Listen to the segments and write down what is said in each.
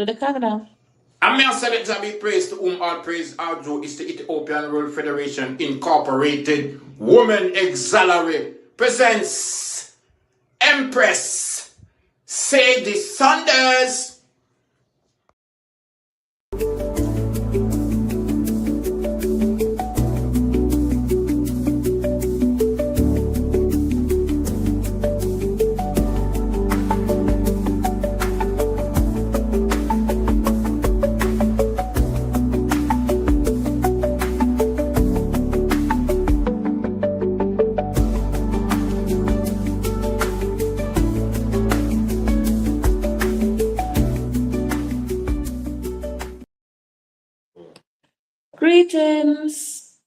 To the Canada. And may I select to be praised to whom all praise our due is the Ethiopian World Federation Incorporated Women Auxiliary presents Empress Sadie Saunders. Greetings.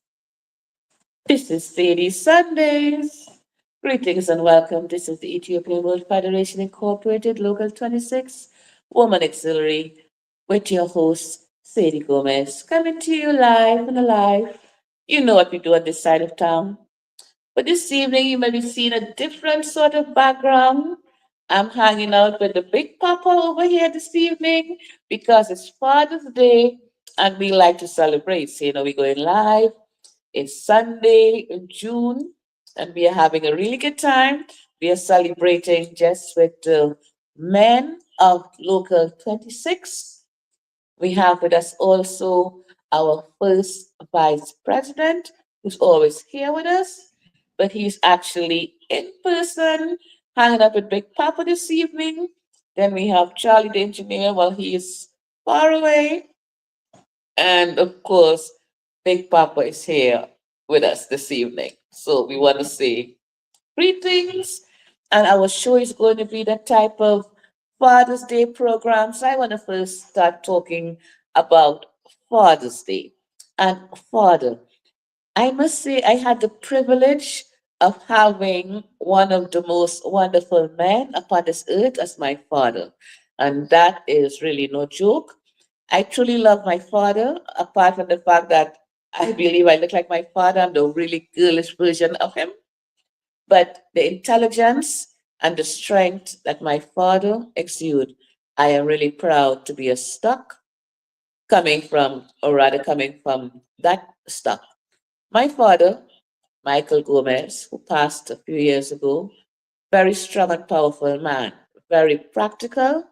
This is Sadie Sundays. Greetings and welcome. This is the Ethiopian World Federation Incorporated Local 26 Woman Auxiliary with your host, Sadie Gomez, coming to you live and alive. You know what we do on this side of town. But this evening, you may be seeing a different sort of background. I'm hanging out with the big papa over here this evening because it's Father's Day and we like to celebrate. So, we're going live. It's Sunday in June and we are having a really good time. We are celebrating just with the men of Local 26. We have with us also our first vice president, who's always here with us, but he's actually in person, hanging out with Big Papa this evening. Then we have Charlie the engineer while he is far away. And of course, Big Papa is here with us this evening. So we want to say greetings. And our show is going to be that type of Father's Day program. So I want to first start talking about Father's Day. And Father, I must say I had the privilege of having one of the most wonderful men upon this earth as my father. And that is really no joke. I truly love my father, apart from the fact that I believe I look like my father. I'm the really girlish version of him. But the intelligence and the strength that my father exuded, I am really proud to be a stock coming from, or rather coming from that stock. My father, Michael Gomez, who passed a few years ago, very strong and powerful man, very practical.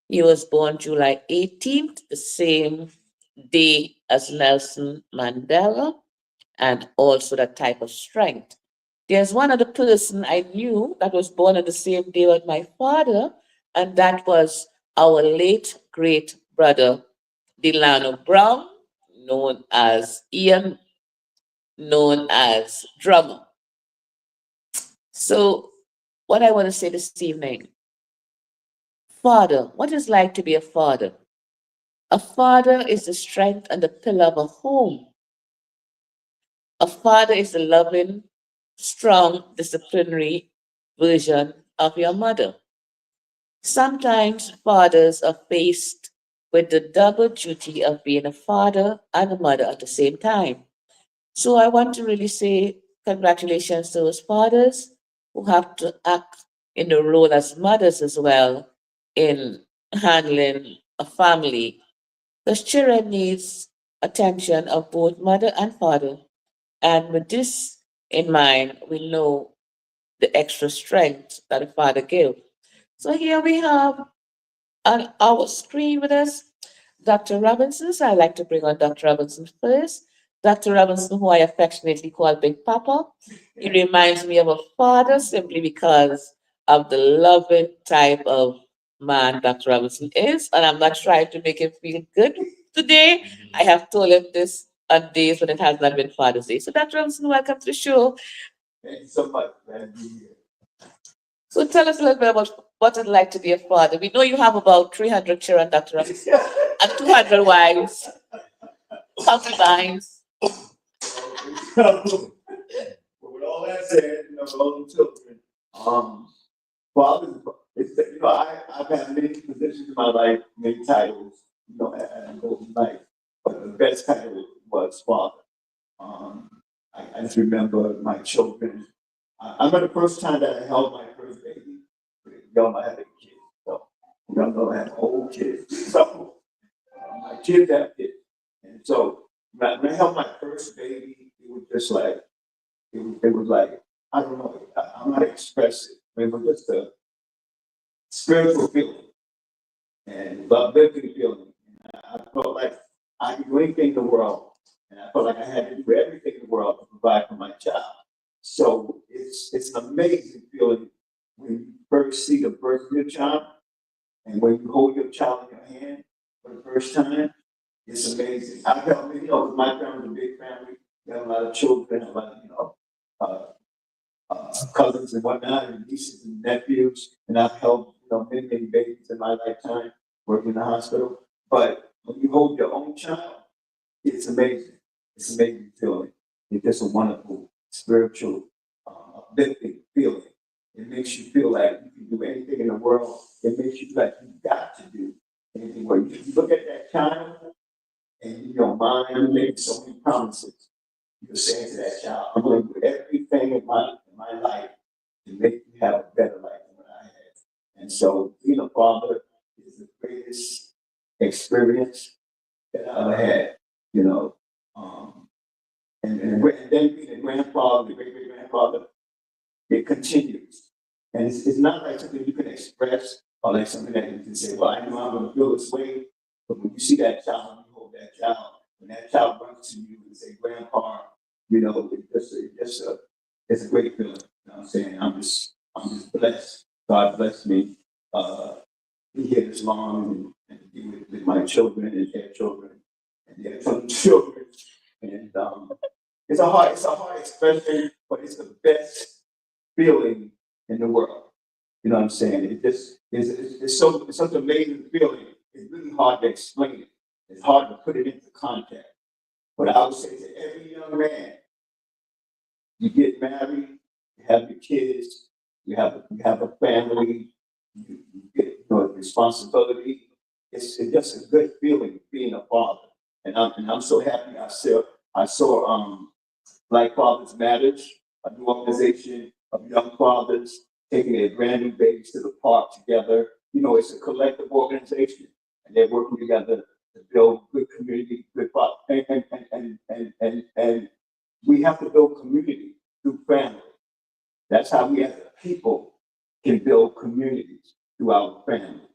He was born July 18th, the same day as Nelson Mandela, and also that type of strength. There's one other person I knew that was born on the same day with my father, and that was our late great brother, Delano Brown, known as Ian, known as Drummer. So, what I want to say this evening, father, what is like to be a father? A father is the strength and the pillar of a home. A father is the loving, strong, disciplinary version of your mother. Sometimes fathers are faced with the double duty of being a father and a mother at the same time. So I want to really say congratulations to those fathers who have to act in the role as mothers as well in handling a family. Because children needs attention of both mother and father. And with this in mind, we know the extra strength that a father gives. So here we have on our screen with us Dr. Robinson. So I'd like to bring on Dr. Robinson first. Dr. Robinson, who I affectionately call Big Papa. He reminds me of a father simply because of the loving type of man Dr. Robinson is. And I'm not trying to make him feel good today. I have told him this on days when it has not been Father's Day. So, Dr. Robinson, welcome to the show. Thank you so much. Glad to be here. So, tell us a little bit about what it's like to be a father. We know you have about 300 children, Dr. Robinson, and 200 wives, concubines. So, with all that said, all the children, fathers, I've had many positions in my life, many titles, and golden life. But the best title was father. I just remember my children. I remember the first time that I held my first baby. Y'all know I had a kid, so y'all know I had old kids. So have kids, have kids. And so when I held my first baby, it was just like, it was like, I don't know, I'm not expressive. It was just a spiritual feeling and uplifting feeling. And I felt like I could do anything in the world. And I felt like I had to do everything in the world to provide for my child. So it's an amazing feeling when you first see the birth of your child and when you hold your child in your hand for the first time. It's amazing. I felt, my family's a big family. We have a lot of children, a lot of, uh, cousins and whatnot, and nieces and nephews, and I've held, many, many babies in my lifetime working in the hospital. But when you hold your own child, it's amazing. It's an amazing feeling. It's just a wonderful spiritual, uplifting feeling. It makes you feel like you can do anything in the world. It makes you feel like you've got to do anything. Where you look at that child and in your mind, you make so many promises. You're saying to that child, I'm going to do everything in my life to make you have a better life than what I had. And so being a father is the greatest experience that I ever had, and then being a grandfather, the great great grandfather, it continues. And it's not like something you can express or like something that you can say, well, I know I'm going to feel this way. But when you see that child, when you hold that child, when that child runs to you and say, Grandpa, it's a great feeling. You know what I'm saying? I'm just blessed. God bless me. Be here this long and be with my children and their children and their children. And it's a hard expression, but it's the best feeling in the world. You know what I'm saying? It just it's such an amazing feeling. It's really hard to explain it. It's hard to put it into context. But I would say to every young man, you get married, you have your kids, you have a family, you get responsibility. It's just a good feeling being a father, and I'm so happy. I saw Black Fathers Matters, a new organization of young fathers taking their brand new babies to the park together. It's a collective organization, and they're working together to build good community, good father, and we have to build community through family. That's how we as a people can build communities through our families.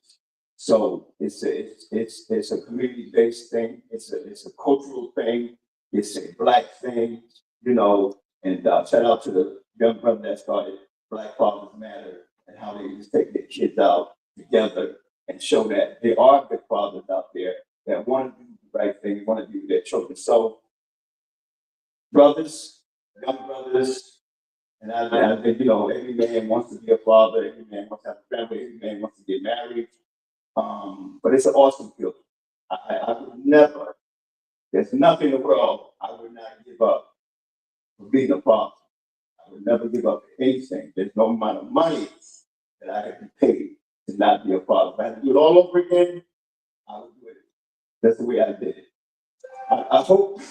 So it's a community-based thing. It's a cultural thing. It's a Black thing, And shout out to the young brother that started Black Fathers Matter and how they just take their kids out together and show that there are good fathers out there that want to do the right thing, want to do their children. So, brothers, young brothers, and I think, every man wants to be a father, every man wants to have a family, every man wants to get married. But it's an awesome feeling. I would never, there's nothing in the world I would not give up for being a father. I would never give up anything. There's no amount of money that I could be paid to not be a father. If I had to do it all over again, I would do it. That's the way I did it. I hope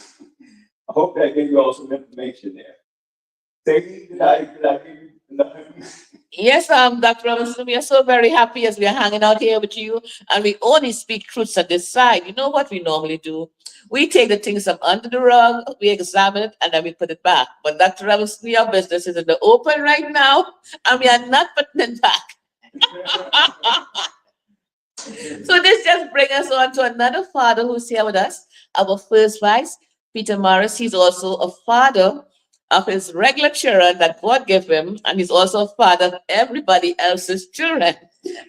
that gave you all some information there. Sadie, did I give you enough information? Yes, Dr. Robinson, we are so very happy as we are hanging out here with you, and we only speak truths at this side. You know what we normally do? We take the things from under the rug, we examine it, and then we put it back. But Dr. Robinson, your business is in the open right now, and we are not putting it back. So this just brings us on to another father who's here with us, our first vice, Peter Morris. He's also a father of his regular children that God gave him, and he's also a father of everybody else's children.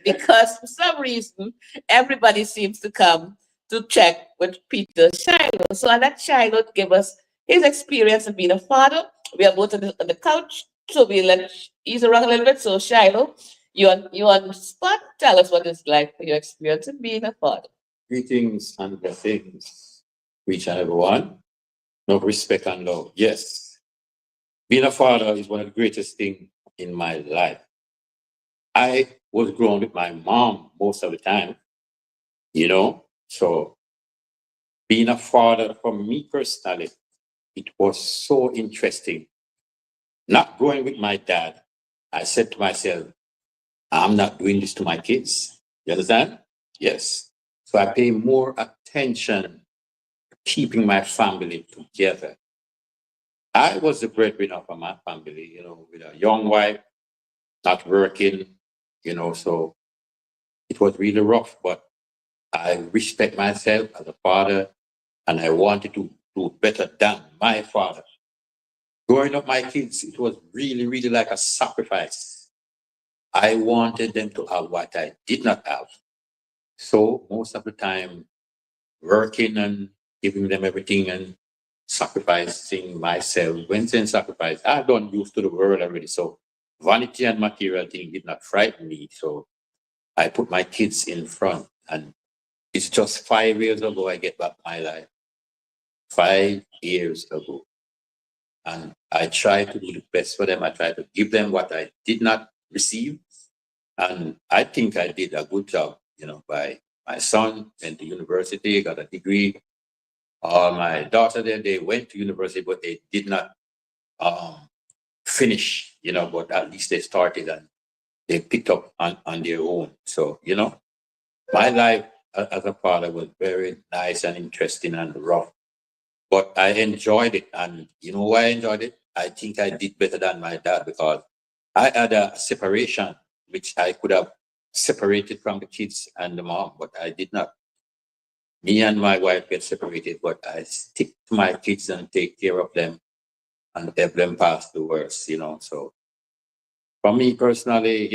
Because for some reason, everybody seems to come to check with Peter Shiloh. So I'll let Shiloh give us his experience of being a father. We are both on the couch, so we'll let ease around a little bit. So Shiloh, you on the spot. Tell us what it's like for your experience of being a father. Greetings and blessings to each and everyone. No respect and love. Yes. Being a father is one of the greatest things in my life. I was grown with my mom most of the time, So being a father for me personally, it was so interesting. Not growing with my dad, I said to myself, I'm not doing this to my kids. You understand? Yes. So I pay more attention to keeping my family together. I was the breadwinner for my family, with a young wife, not working, so it was really rough, but I respect myself as a father and I wanted to do better than my father. Growing up my kids, it was really, really like a sacrifice. I wanted them to have what I did not have. So most of the time, working and giving them everything and sacrificing myself. When saying sacrifice, I've done used to the world already. So vanity and material thing did not frighten me. So I put my kids in front. And it's just 5 years ago I get back my life. 5 years ago. And I try to do the best for them. I try to give them what I did not receive. And I think I did a good job, by my son went to university, got a degree. My daughter there, they went to university, but they did not finish, but at least they started and they picked up on their own. So, my life as a father was very nice and interesting and rough, but I enjoyed it. And you know why I enjoyed it? I think I did better than my dad because I had a separation, which I could have separated from the kids and the mom, but I did not. Me and my wife get separated, but I stick to my kids and take care of them and help them pass the worst, So for me personally,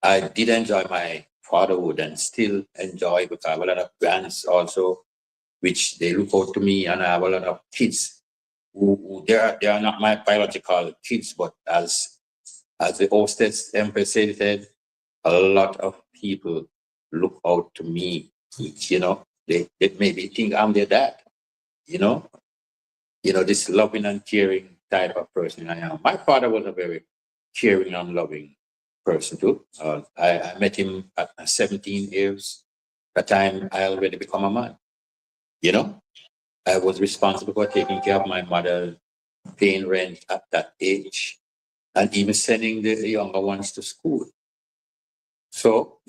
I did enjoy my fatherhood and still enjoy because I have a lot of grands also, which they look out to me, and I have a lot of kids who they are not my biological kids, but as the hostess Empress said, a lot of people look out to me, they maybe think I'm their dad, you know, this loving and caring type of person I am. My father was a very caring and loving person too. I met him at 17 years. That time I already become a man, you know. I was responsible for taking care of my mother, paying rent at that age, and even sending the younger ones to school. So,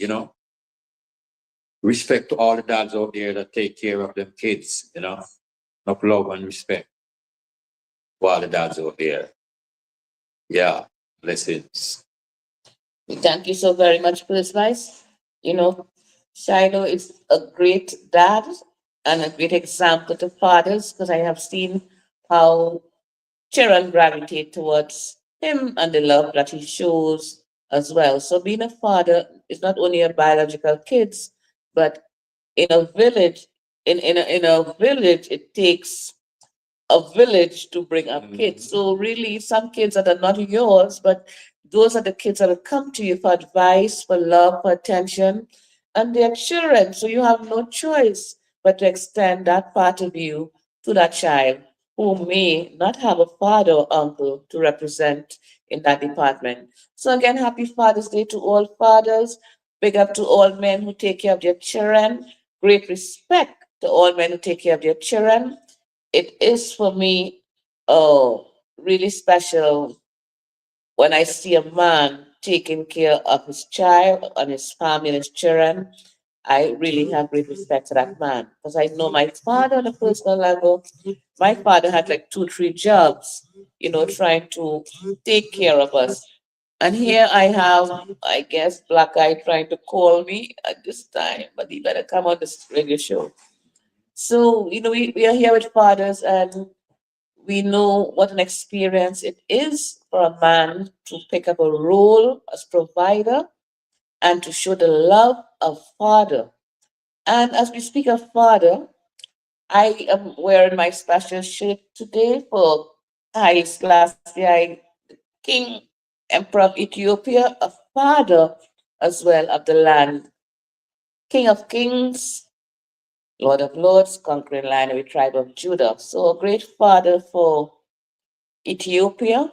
respect to all the dads out there that take care of them kids, enough love and respect for all the dads out there. Yeah, blessings. Thank you so very much for this advice. You know, Shiloh is a great dad and a great example to fathers because I have seen how children gravitate towards him and the love that he shows as well. So being a father is not only a biological kids, but in a village, in a village, it takes a village to bring up kids. So really, some kids that are not yours, but those are the kids that will come to you for advice, for love, for attention, and they're children. So you have no choice but to extend that part of you to that child who may not have a father or uncle to represent in that department. So again, happy Father's Day to all fathers. Big up to all men who take care of their children. Great respect to all men who take care of their children. It is for me really special when I see a man taking care of his child and his family and his children. I really have great respect for that man because I know my father on a personal level. My father had like two, three jobs, trying to take care of us. And here I have, I guess, Black Eye trying to call me at this time, but he better come on this radio show. So, we are here with fathers and we know what an experience it is for a man to pick up a role as provider and to show the love of father. And as we speak of father, I am wearing my special shirt today for Haile Selassie, King Emperor of Ethiopia, a father as well of the land, King of Kings, Lord of Lords, conquering line of the tribe of Judah. So a great father for Ethiopia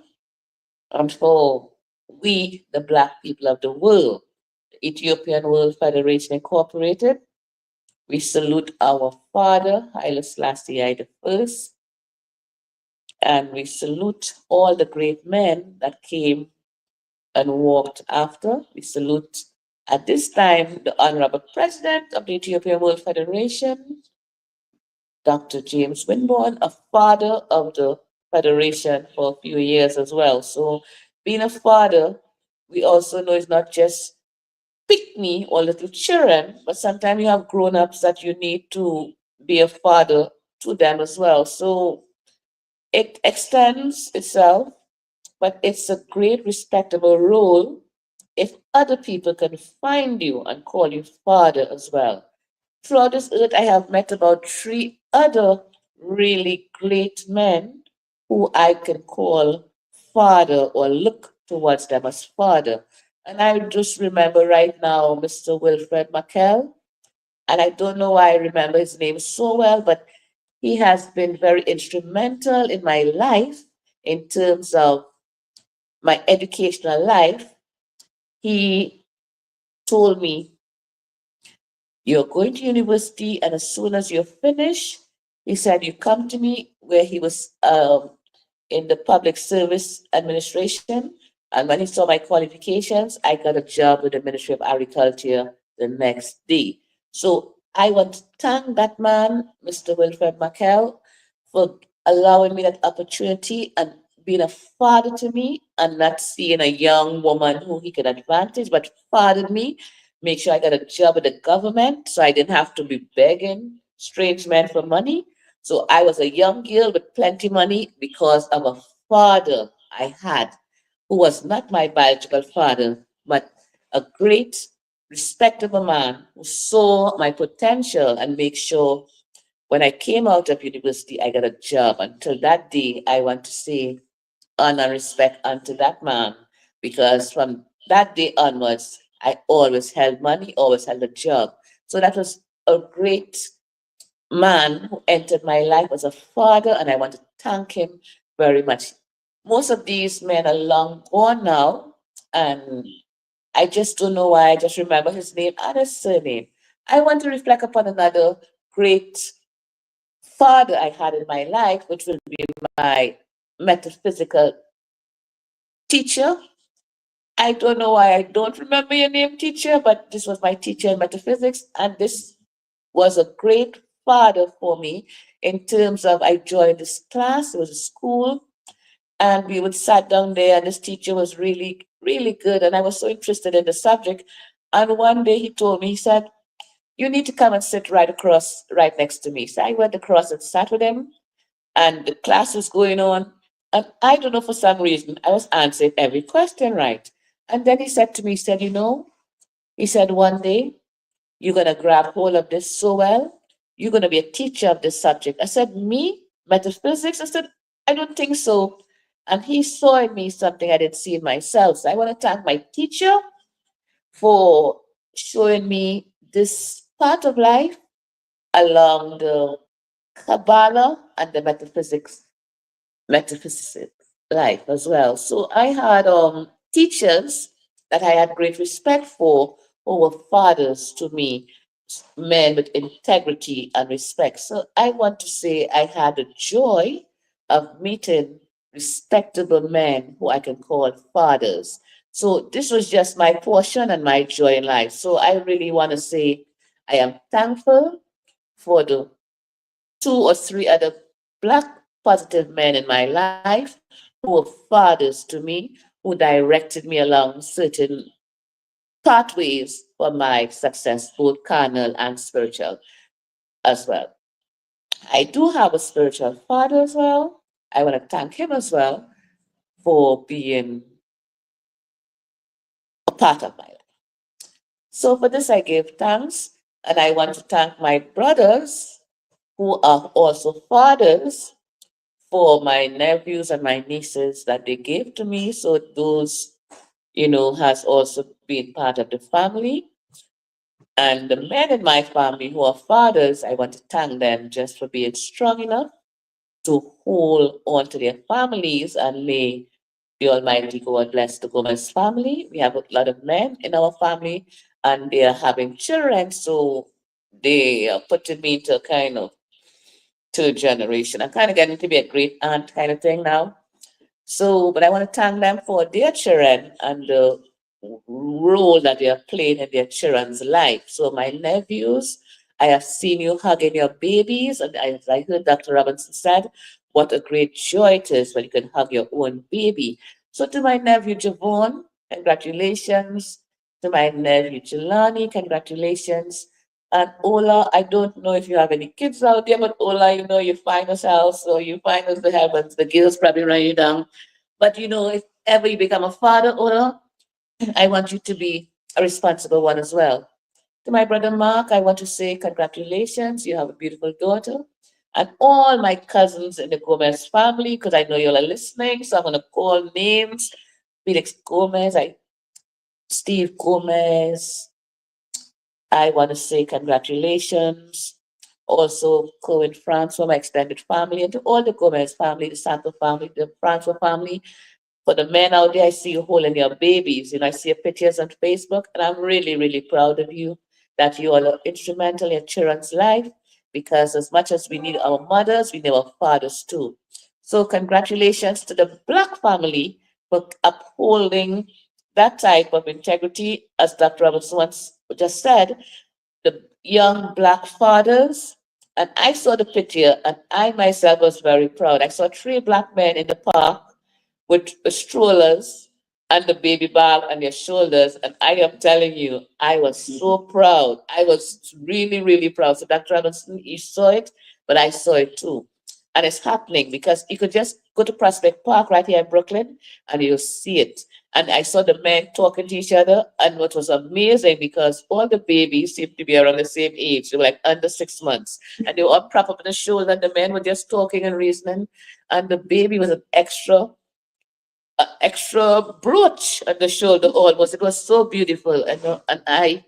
and for we, the Black people of the world, the Ethiopian World Federation Incorporated. We salute our father, Haile Selassie I, and we salute all the great men that came and walked after. We salute At this time, the Honorable President of the Ethiopian World Federation, Dr. James Winborn, a father of the Federation for a few years as well. So, being a father, we also know is not just pick me or little children, but sometimes you have grown ups that you need to be a father to them as well. So, it extends itself, but it's a great, respectable role if other people can find you and call you father as well. Throughout this earth, I have met about three other really great men who I can call father or look towards them as father. And I just remember right now Mr. Wilfred McKell, and I don't know why I remember his name so well, but he has been very instrumental in my life in terms of my educational life. He told me, "You're going to university, and as soon as you're finished," he said, "you come to me," where he was in the public service administration. And when he saw my qualifications, I got a job with the Ministry of Agriculture the next day. So I want to thank that man, Mr. Wilfred McKell, for allowing me that opportunity and being a father to me and not seeing a young woman who he could advantage, but fathered me, make sure I got a job with the government so I didn't have to be begging strange men for money. So I was a young girl with plenty money because of a father I had who was not my biological father, but a great, respectable man who saw my potential and make sure when I came out of university, I got a job. Until that day, I want to say honor and respect unto that man because from that day onwards, I always held money, always held a job. So that was a great man who entered my life as a father, and I want to thank him very much. Most of these men are long gone now, and I just don't know why. I just remember his name and his surname. I want to reflect upon another great father I had in my life, which will be my metaphysical teacher. I don't know why I don't remember your name, teacher, but this was my teacher in metaphysics, and this was a great father for me in terms of I joined this class, it was a school, and we would sat down there, and this teacher was really, really good, and I was so interested in the subject. And one day he told me, he said, "You need to come and sit right next to me." So I went across and sat with him, and the class was going on. And I don't know, for some reason, I was answering every question right. And then he said to me, he said, he said, "One day you're going to grab hold of this so well. You're going to be a teacher of this subject." I said, "Me? Metaphysics?" I said, "I don't think so." And he saw in me something I didn't see in myself. So I want to thank my teacher for showing me this part of life along the Kabbalah and the metaphysics life as well. So I had teachers that I had great respect for who were fathers to me, men with integrity and respect. So I want to say I had the joy of meeting respectable men who I can call fathers. So this was just my portion and my joy in life. So I really want to say I am thankful for the two or three other black positive men in my life who were fathers to me, who directed me along certain pathways for my success, both carnal and spiritual as well. I do have a spiritual father as well. I want to thank him as well for being a part of my life. So for this, I give thanks, and I want to thank my brothers who are also fathers for my nephews and my nieces that they gave to me. So those, has also been part of the family. And the men in my family who are fathers, I want to thank them just for being strong enough to hold on to their families, and may the Almighty God bless the Gomez family. We have a lot of men in our family and they are having children, so they are putting me into a kind of third generation. I'm kind of getting to be a great aunt kind of thing now. So, but I want to thank them for their children and the role that they are playing in their children's life. So my nephews, I have seen you hugging your babies, and as I heard Dr. Robinson said, what a great joy it is when you can hug your own baby. So to my nephew Javon, congratulations. To my nephew Jelani, congratulations. And Ola, I don't know if you have any kids out there, but Ola, you know, you find us house, so you find us the heavens. The girls probably run you down. But you know, if ever you become a father, Ola, I want you to be a responsible one as well. To my brother Mark, I want to say congratulations. You have a beautiful daughter. And all my cousins in the Gomez family, because I know you all are listening, so I'm going to call names. Felix Gomez, Steve Gomez, I want to say congratulations. Also, Cohen Francois, my extended family, and to all the Gomez family, the Santo family, the Francois family. For the men out there, I see you holding your babies. You know, I see your pictures on Facebook, and I'm really, really proud of you that you all are instrumental in your children's life because as much as we need our mothers, we need our fathers too. So, congratulations to the Black family for upholding that type of integrity, as Dr. Robertson once just said, the young Black fathers. And I saw the picture, and I myself was very proud. I saw three Black men in the park with the strollers and the baby bag on their shoulders. And I am telling you, I was so proud. I was really, really proud. So Dr. Robinson, you saw it, but I saw it too. And it's happening because you could just go to Prospect Park right here in Brooklyn and you'll see it. And I saw the men talking to each other. And what was amazing because all the babies seemed to be around the same age. They were like under 6 months. And they were all propped up on the shoulder. And the men were just talking and reasoning. And the baby was an extra brooch on the shoulder almost. It was so beautiful, and I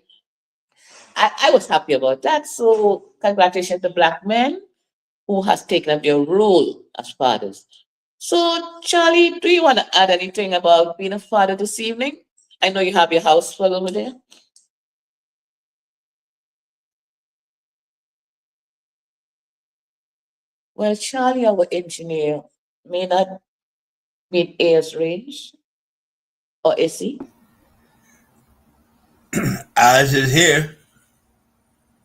was happy about that. So congratulations to Black men who has taken up their role as fathers. So Charlie, do you want to add anything about being a father this evening? I know you have your house full over there. Well, Charlie, our engineer, may not meet Air's range, or is he? Eyes is here.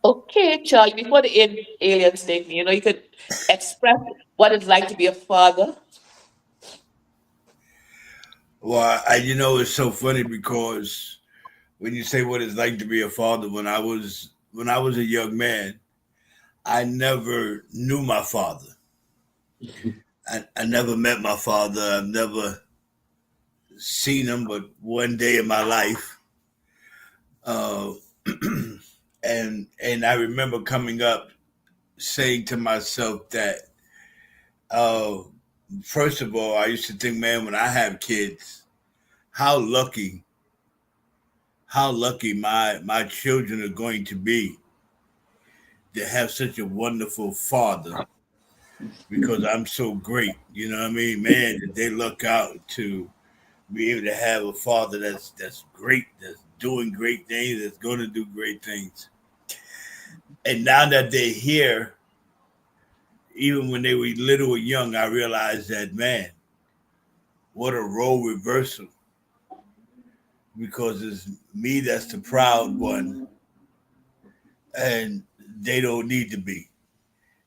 Okay, Charlie, before the aliens take me, you know, you could express what it's like to be a father. Well, it's so funny because when you say what it's like to be a father, when I was a young man, I never knew my father. I never met my father. I've never seen him, but one day in my life, uh, and I remember coming up saying to myself that, uh, first of all, I used to think, man, when I have kids, how lucky how lucky my children are going to be to have such a wonderful father because I'm so great. You know what I mean? Man, that they look out to be able to have a father that's great, that's doing great things, that's gonna do great things. And now that they're here, even when they were little or young, I realized that, man, what a role reversal. Because it's me that's the proud one and they don't need to be.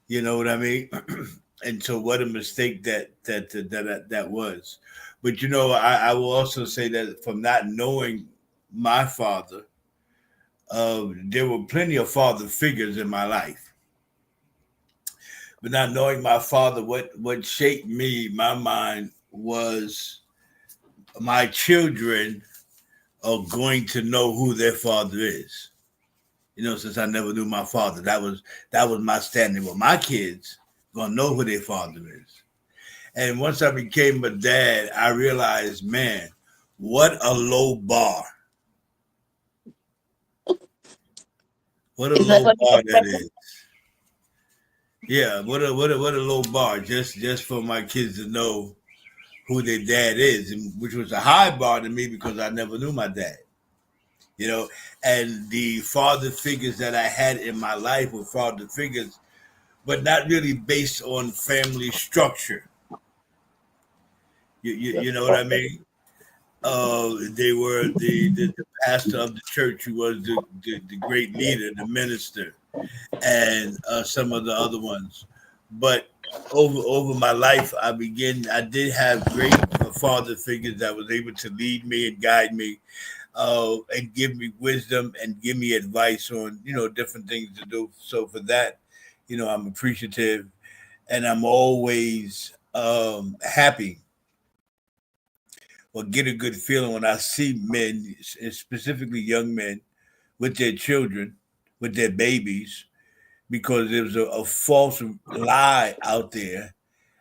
You know what I mean? And so, what a mistake that was. But I will also say that from not knowing my father, there were plenty of father figures in my life. But not knowing my father, what shaped me, my mind was my children are going to know who their father is. Since I never knew my father, that was my standing. Well, my kids gonna know who their father is. And once I became a dad, I realized, man, what a low bar. What a Is that low what you bar that expected? is. Yeah, what a low bar just for my kids to know who their dad is, and which was a high bar to me because I never knew my dad. And the father figures that I had in my life were father figures, but not really based on family structure. You know what I mean? They were the pastor of the church, who was the great leader, the minister, and some of the other ones. But over my life, I did have great father figures that was able to lead me and guide me, and give me wisdom and give me advice on different things to do. So for that, I'm appreciative, and I'm always happy or get a good feeling when I see men, specifically young men, with their children, with their babies, because there's a false lie out there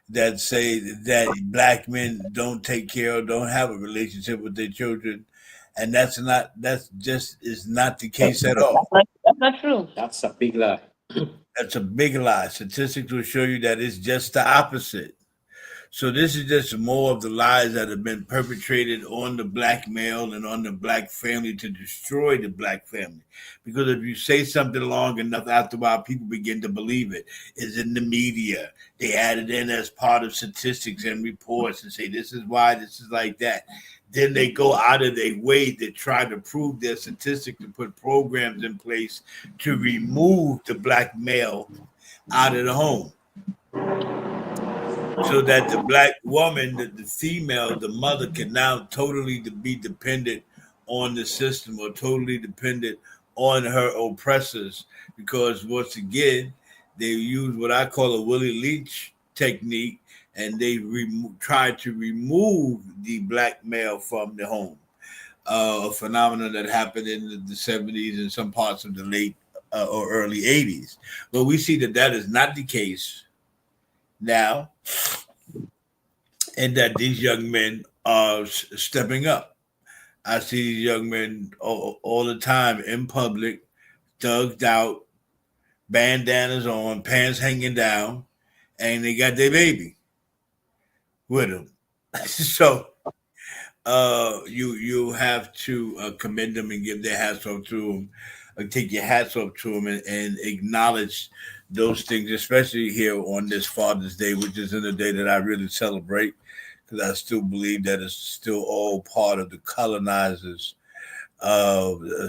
that say that black men don't take care or don't have a relationship with their children, and that's just is not the case at all. That's not true. That's a big lie. That's a big lie. Statistics will show you that it's just the opposite. So this is just more of the lies that have been perpetrated on the black male and on the black family to destroy the black family. Because if you say something long enough, after a while, people begin to believe it. It's in the media. They add it in as part of statistics and reports and say, this is why, this is like that. Then they go out of their way to try to prove their statistic, to put programs in place to remove the black male out of the home, so that the black woman, the female, the mother, can now totally be dependent on the system, or totally dependent on her oppressors. Because once again, they use what I call a Willie Leach technique, and they try to remove the black male from the home. A phenomenon that happened in the 70s and some parts of the late or early 80s. But we see that is not the case now, and that these young men are stepping up. I see these young men all the time in public, thugged out, bandanas on, pants hanging down, and they got their baby with them. So you have to commend them and give their hats off to them, take your hats off to them, and acknowledge those things, especially here on this Father's Day, which is in a day that I really celebrate, because I still believe that it's still all part of the colonizers'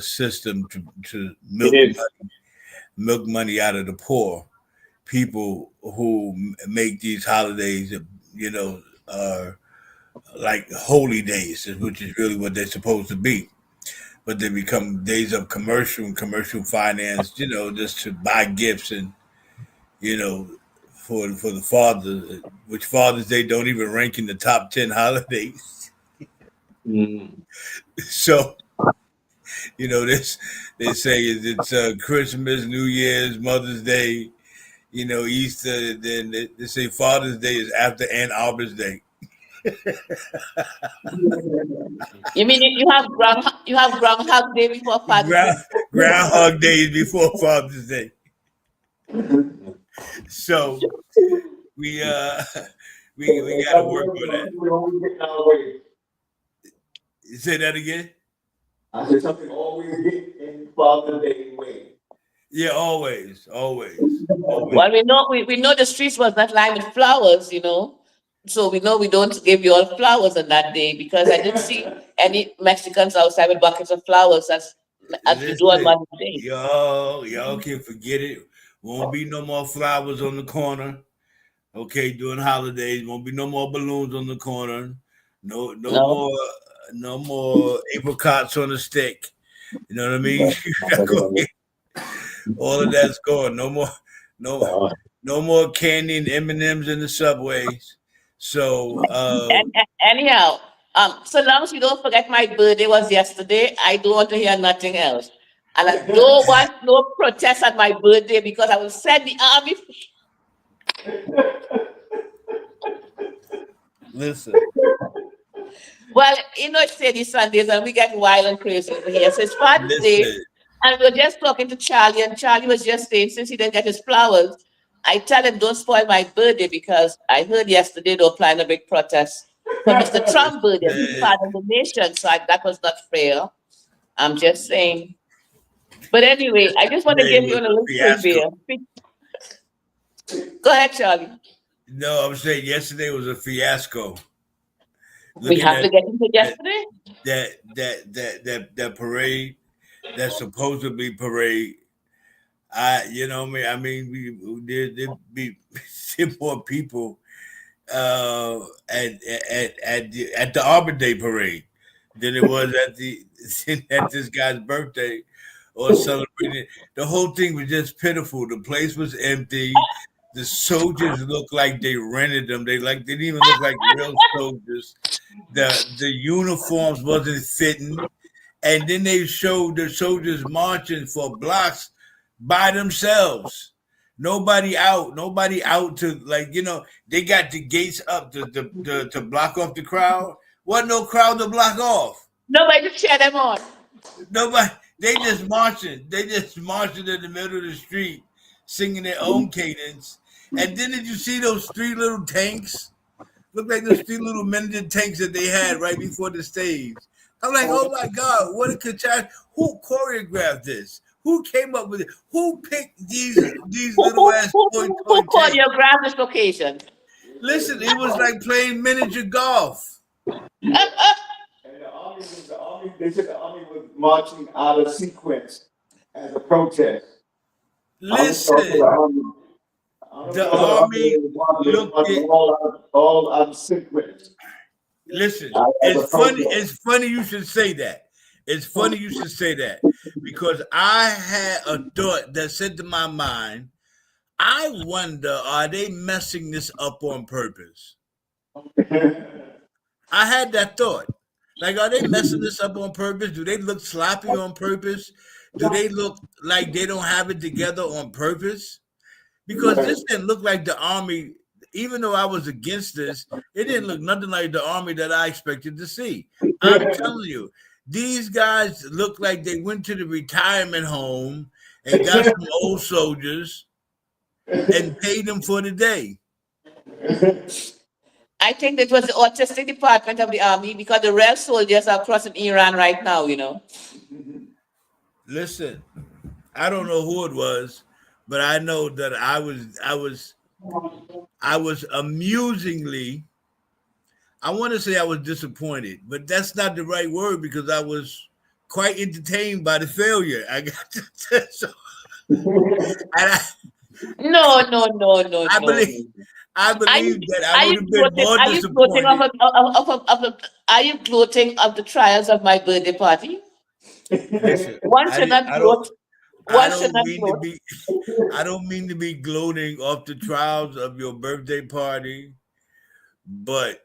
system to milk money out of the poor people, who make these holidays, like holy days, which is really what they're supposed to be. But they become days of commercial finance, just to buy gifts and, for the father, which Father's Day don't even rank in the top 10 holidays. So, this, they say it's Christmas, New Year's, Mother's Day, Easter. Then they say Father's Day is after Ann Arbor's Day. You mean you have Groundhog Day before Father's Day? Groundhog Day is before Father's Day. So we got to work on that. Say that again. I said something always get in Father's Day way. Yeah, always. Well, we know the streets was not lined with flowers, So we know we don't give you all flowers on that day, because I didn't see any Mexicans outside with buckets of flowers as we do on Mother's Day. Y'all can forget it. Won't be no more flowers on the corner. Okay, during holidays, won't be no more balloons on the corner. No. More apricots on a stick. You know what I mean? All of that's gone. No more candy and M&Ms in the subways. So anyhow, so long as you don't forget my birthday was yesterday, I don't want to hear nothing else. And I don't want no protest at my birthday, because I will send the army. Listen. Well, it's these Sundays and we get wild and crazy over here. So it's Father's Day. And we were just talking to Charlie, and Charlie was just saying, since he didn't get his flowers, I tell him, don't spoil my birthday, because I heard yesterday they were planning a big protest for Mr. Trump's birthday. He's part of the nation, so that was not fair. I'm just saying. But anyway, I just want to give you a little trivia. Go ahead, Charlie. No, I'm saying yesterday was a fiasco, We looking have to get into at yesterday. that parade, that supposedly parade. There'd be more people at the Arbor Day parade than it was at the at this guy's birthday or celebrating. The whole thing was just pitiful. The place was empty. The soldiers looked like they rented them. They didn't even look like real soldiers. The uniforms wasn't fitting. And then they showed the soldiers marching for blocks by themselves. Nobody out to they got the gates up to block off the crowd. Wasn't no crowd to block off. Nobody to cheer them on. Nobody. They just marching. They just marching in the middle of the street, singing their own cadence. And then did you see those three little tanks? Looked like those three little miniature tanks that they had right before the stage. I'm like, oh my God, what a catastrophe. Who choreographed this? Who came up with it? Who picked these little ass toy Who tanks? choreographed this occasion? Listen, it was like playing miniature golf. And the army, they said the army was marching out of sequence as a protest. Listen, the army looked at. all out of sequence. Listen, it's funny you should say that. It's funny you should say that because I had a thought that said to my mind, I wonder, are they messing this up on purpose? I had that thought. Like, are they messing this up on purpose? Do they look sloppy on purpose? Do they look like they don't have it together on purpose? Because this didn't look like the army, even though I was against this, it didn't look nothing like the army that I expected to see. I'm telling you, these guys look like they went to the retirement home and got some old soldiers and paid them for the day. I think it was the autistic department of the army because the real soldiers are crossing Iran right now, you know. Listen, I don't know who it was, but I know that I was amusingly, I want to say I was disappointed, but that's not the right word because I was quite entertained by the failure. I got to, so, No. I believe that I would have been more disappointed. Are you gloating of the trials of my birthday party? Listen, One should not gloat. I don't mean to be gloating off the trials of your birthday party, but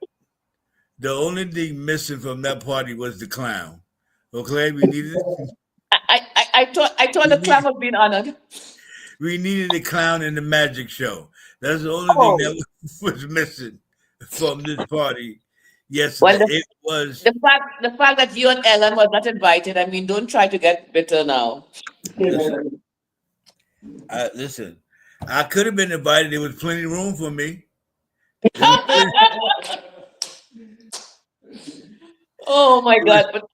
the only thing missing from that party was the clown. Okay, we needed. I thought the clown was being honored. We needed a clown in the magic show. That's the only thing that was missing from this party yesterday. Well, it was the fact that you and Ellen was not invited. I mean, don't try to get bitter now. Listen, I could have been invited. There was plenty of room for me. Oh my God! But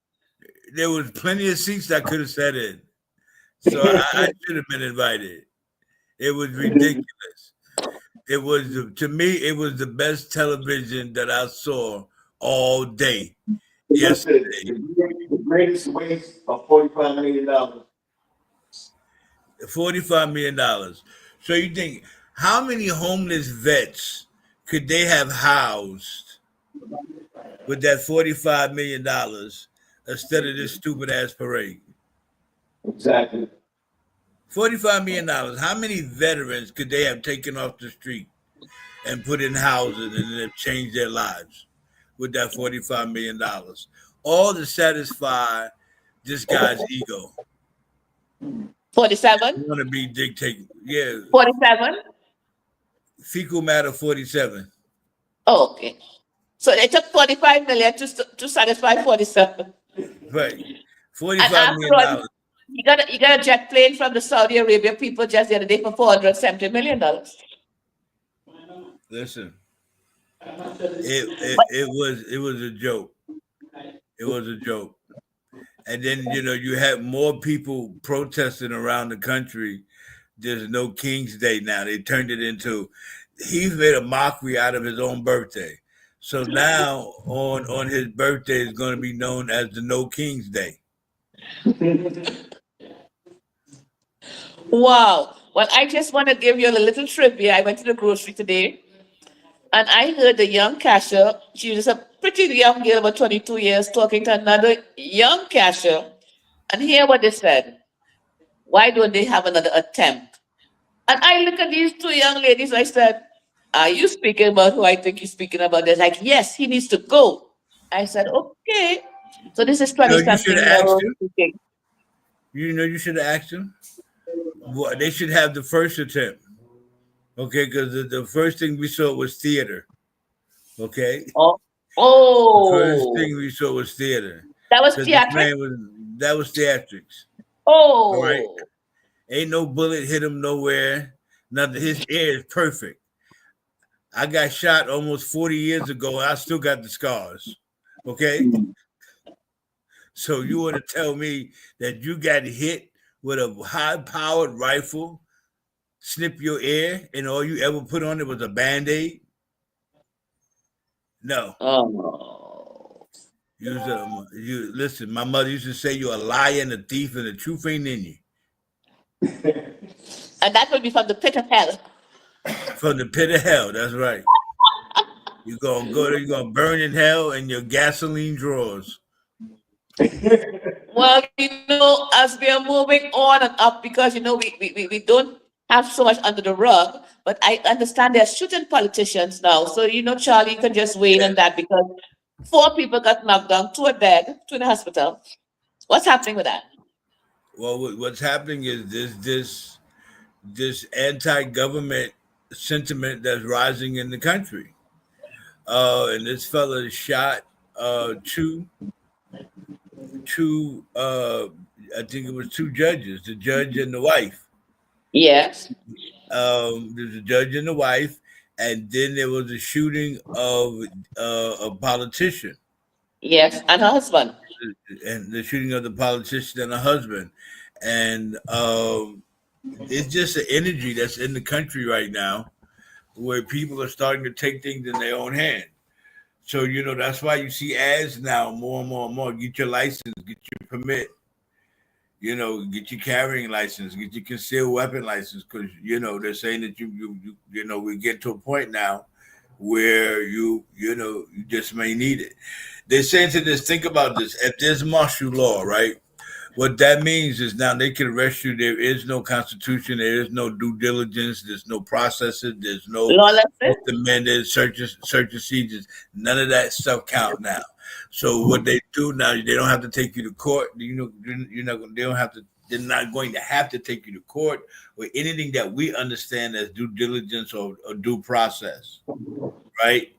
there was plenty of seats I could have sat in, so I should have been invited. It was ridiculous. It was to me, it was the best television that I saw all day yesterday. The greatest waste of $45 million. $45 million. So you think how many homeless vets could they have housed with that $45 million instead of this stupid ass parade? Exactly. $45 million. How many veterans could they have taken off the street and put in houses and have changed their lives with that $45 million? All to satisfy this guy's ego. 47? Want to be dictated. Yeah. 47? Fecal matter 47. Oh, okay. So they took 45 million to satisfy 47. Right. And $45 after million. all, you got a jet plane from the Saudi Arabia people just the other day for $470 million. Listen, it was a joke. It was a joke. And then, you have more people protesting around the country. There's no King's Day now. They turned it into, he's made a mockery out of his own birthday. So now on his birthday is going to be known as the No Kings Day. Wow. Well, I just want to give you a little trivia. I went to the grocery today and I heard the young cashier, she was a pretty young girl, about 22 years, talking to another young cashier. And hear what they said. Why don't they have another attempt? And I look at these two young ladies. I said, are you speaking about who I think you're speaking about? They're like, yes, he needs to go. I said, okay. So this is You 20 know, you should something have year asked old him. speaking. You know, you should have asked him. Well, they should have the first attempt. Okay, because the first thing we saw was theater. Okay, Oh, the first oh, thing we saw was theater. that was Because this theatric. man that was theatrics. All right, Oh, ain't no bullet hit him nowhere. Nothing. His ear is perfect. I got shot almost 40 years ago. I still got the scars. Okay, so you want to tell me that you got hit with a high-powered rifle, snip your ear, and all you ever put on it was a Band-Aid? No. oh. You listen. My mother used to say you're a liar and a thief, and the truth ain't in you. And that would be from the pit of hell. From the pit of hell. That's right. You're gonna go there. You're gonna burn in hell in your gasoline drawers. Well, as we are moving on and up, because, we don't have so much under the rug, but I understand they're shooting politicians now. So, Charlie, you can just weigh in Yeah. on that because 4 people got knocked down, 2 are dead, 2 in the hospital. What's happening with that? Well, what's happening is this anti-government sentiment that's rising in the country. And this fella shot two I think it was 2 judges, the judge and the wife. Yes, There's a judge and the wife, and then there was a shooting of a politician, yes, and her husband. and the shooting of the politician and the husband, and it's just an energy that's in the country right now, where people are starting to take things in their own hand. So that's why you see ads now more and more and more. Get your license, get your permit. Get your carrying license, get your concealed weapon license, because they're saying that we get to a point now where you just may need it. They're saying to this, think about this: if there's martial law, right? What that means is now they can arrest you. There is no constitution. There is no due diligence. There's no processes. There's no Lawlessness? amended searches, seizures. None of that stuff count now. So what they do now, they don't have to take you to court. They don't have to. They're not going to have to take you to court or anything that we understand as due diligence or due process, right?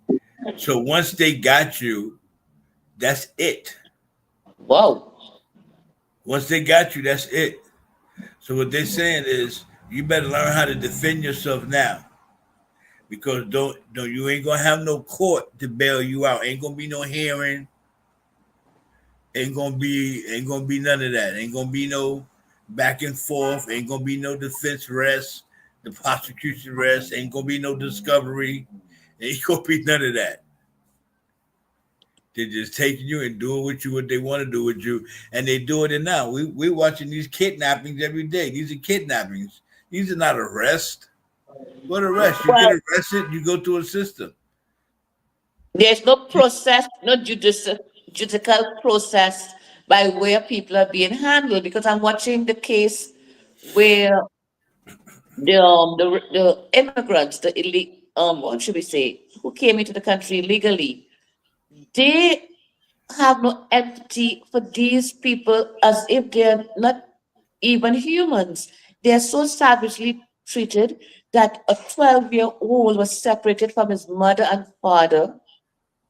So once they got you, that's it. Whoa. Once they got you, that's it. So what they're saying is you better learn how to defend yourself now. Because don't you ain't gonna have no court to bail you out. Ain't gonna be no hearing. Ain't gonna be none of that. Ain't gonna be no back and forth. Ain't gonna be no defense rest. The prosecution rest. Ain't gonna be no discovery. Ain't gonna be none of that. They're just taking you and doing what they want to do with you, and they do it now. We're watching these kidnappings every day. These are kidnappings. These are not arrests. What arrest? You Well, get arrested, you go through a system. there's no process, no judicial process by where people are being handled because I'm watching the case where the immigrants, what should we say, who came into the country illegally, they have no empathy for these people as if they're not even humans. They're so savagely treated that a 12-year-old was separated from his mother and father.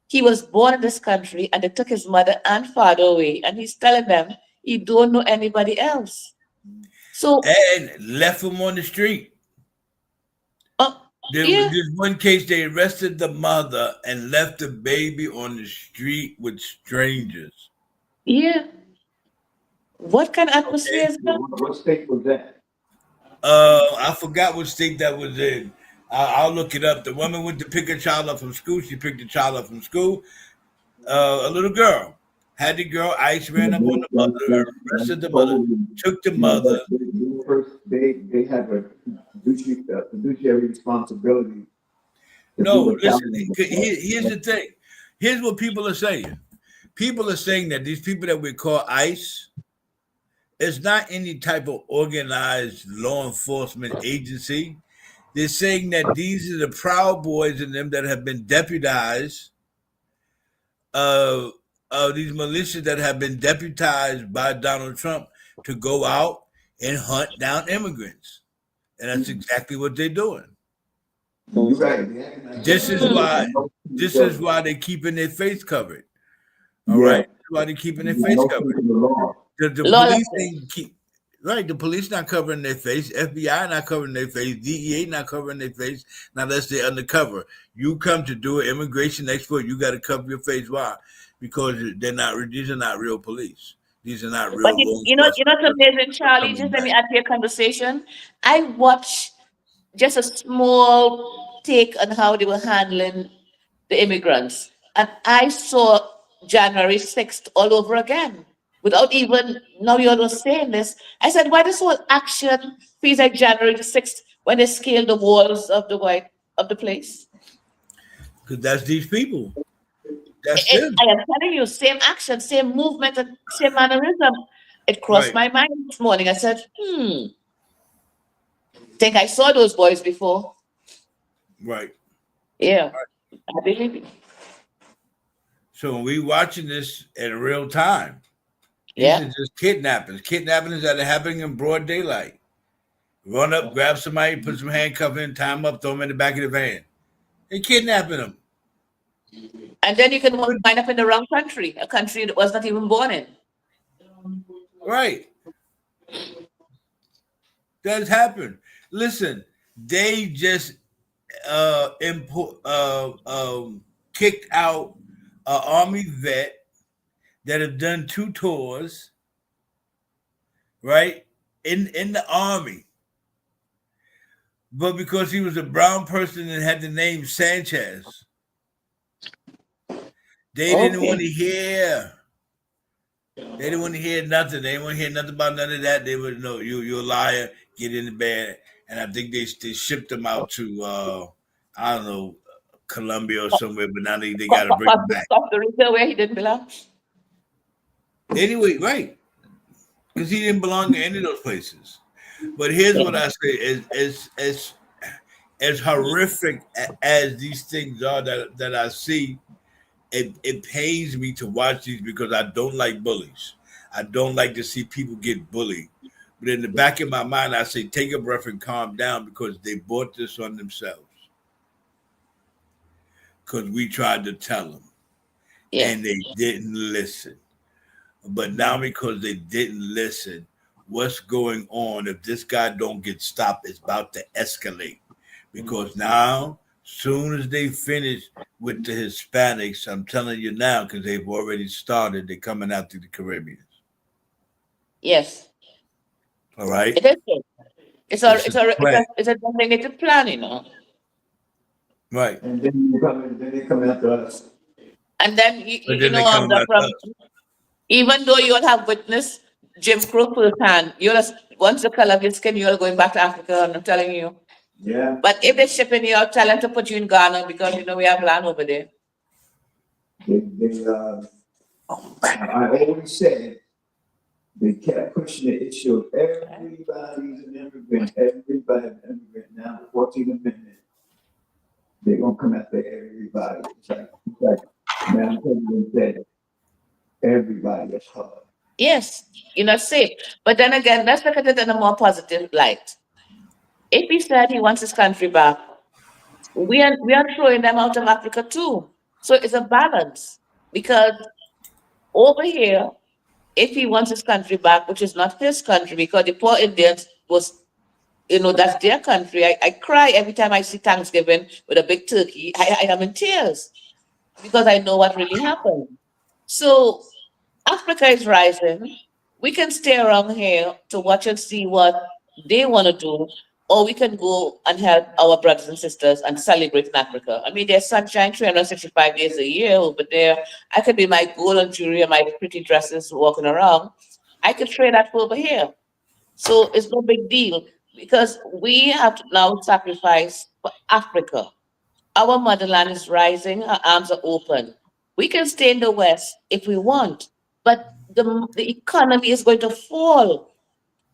He was born in this country and they took his mother and father away. And he's telling them he don't know anybody else. So, And left him on the street. uh, yeah, There's one case they arrested the mother and left the baby on the street with strangers. yeah. What kind of atmosphere Okay. is that? What state was that? I forgot what state that was in, I'll look it up. The woman went to pick a child up from school. She picked the child up from school. A little girl had the girl. ICE ran up on the mother, arrested the mother, Totally. took the No, mother. but they have a fiduciary responsibility to do No, what's listen. happening. Here's the thing. Here's what people are saying. People are saying that these people that we call ICE is not any type of organized law enforcement agency. They're saying that these are the Proud Boys and them that have been deputized, uh, these militias that have been deputized by Donald Trump to go out and hunt down immigrants. And that's exactly what they're doing. You're right. They acting like This is why this is that. why they're keeping their face covered. All Yeah, right. This is why they're keeping their face no covered. keeping the law. The police Lawlessness. ain't keep right. The police not covering their face. FBI not covering their face. DEA not covering their face. Now unless they're undercover. You come to do an immigration expert, you got to cover your face. Why? Because they're not. These are not real police. These are not But real law you know what's enforcement amazing, Charlie? coming Just let me back. add to your conversation. I watched just a small take on how they were handling the immigrants, and I saw January 6th all over again. Without even now, you're not saying this. I said, why this whole action feels like January the 6th when they scaled the walls of the place? Because that's these people. That's them. I am telling you, same action, same movement, and same mannerism. It crossed Right. my mind this morning. I said, think I saw those boys before. Right. Yeah, I believe it. So when we watching this in real time, these are Yeah. just kidnappings. Kidnappings that are happening in broad daylight. Run up, grab somebody, put some handcuff in, tie them up, throw them in the back of the van. They're kidnapping them. And then you can wind up in the wrong country, a country that was not even born in. Right. That's happened. Listen, they just kicked out an army vet that have done 2 tours, right? In the army. But because he was a brown person and had the name Sanchez, they didn't want to hear. They didn't want to hear nothing. They didn't want to hear nothing about none of that. They would know you're a liar. Get in the bed. And I think they shipped him out to I don't know, Colombia or somewhere. But now they got to bring him back Costa Rica, where he didn't belong. anyway. Right? Because he didn't belong in any of those places. But here's what I say: is as horrific as these things are that I see. It pains me to watch these because I don't like bullies. I don't like to see people get bullied. But in the back of my mind, I say, take a breath and calm down because they brought this on themselves. Because we tried to tell them Yeah. and they didn't listen. But now because they didn't listen, what's going on? If this guy don't get stopped, it's about to escalate. Because now, soon as they finish with the Hispanics, I'm telling you now, because they've already started, they're coming out to the Caribbeans. Yes. All right? It is. Good. This is the plan. It's a designated plan, you know. Right. And then they come after us. And then But you then they know come back from up. even though you all have witnessed Jim Crow firsthand, once the color of your skin, you're going back to Africa, and I'm telling you. Yeah. But if they're shipping you out, tell them to put you in Ghana because you know we have land over there. I always said they kept pushing the issue of everybody's an immigrant, everybody's an immigrant. Now, 14 Amendment, they're gonna come after everybody. It's like Madam President said, everybody is covered. Yes, you're not safe. But then again, let's look at it in a more positive light. If he said he wants his country back, we are throwing them out of Africa too. So it's a balance because over here, if he wants his country back, which is not his country, because the poor Indians was, that's their country. I cry every time I see Thanksgiving with a big turkey. I am in tears because I know what really happened. So Africa is rising. We can stay around here to watch and see what they want to do. or we can go and help our brothers and sisters and celebrate in Africa. I mean, there's sunshine 365 days a year over there. I could be my gold and jewelry and my pretty dresses walking around. I could trade that for over here. So it's no big deal because we have to now sacrifice for Africa. Our motherland is rising, our arms are open. We can stay in the West if we want, but the economy is going to fall.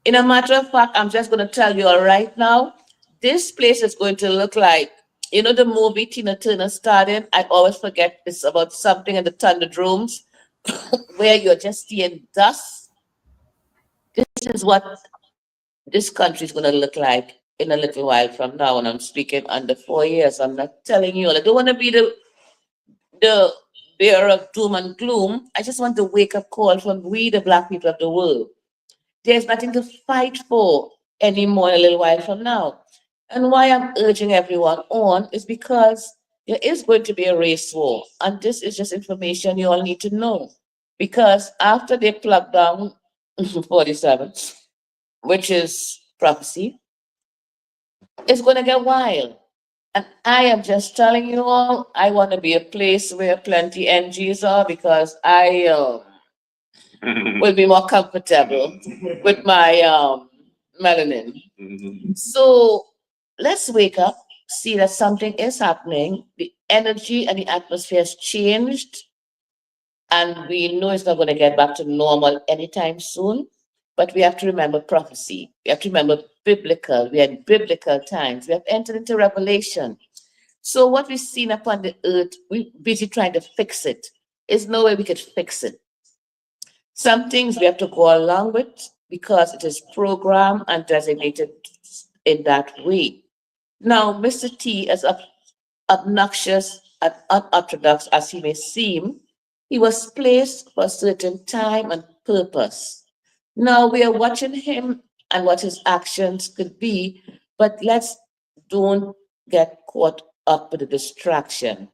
In a matter of fact, I'm just going to tell you all right now, this place is going to look like, you know, the movie Tina Turner starred in. I always forget it's about something in the Thunderdromes where you're just seeing dust. This is what this country is going to look like in a little while from now. And I'm speaking under 4 years. I'm not telling you all. I don't want to be the bearer of doom and gloom. I just want to wake up call from we, the Black people of the world. There's nothing to fight for anymore in a little while from now. And why I'm urging everyone on is because there is going to be a race war. And this is just information you all need to know. Because after they plug down 47, which is prophecy, it's going to get wild. And I am just telling you all, I want to be a place where plenty NGs are because I will be more comfortable with my melanin. So let's wake up, see that something is happening. The energy and the atmosphere has changed, and we know it's not going to get back to normal anytime soon. But we have to remember prophecy. We have to remember biblical. We are in biblical times. We have entered into Revelation. So what we've seen upon the earth, we're busy trying to fix it. There's no way we could fix it. Some things we have to go along with because it is programmed and designated in that way. Now, Mr. T, as obnoxious and unorthodox as he may seem, he was placed for a certain time and purpose. Now we are watching him and what his actions could be, but let's don't get caught up with the distraction.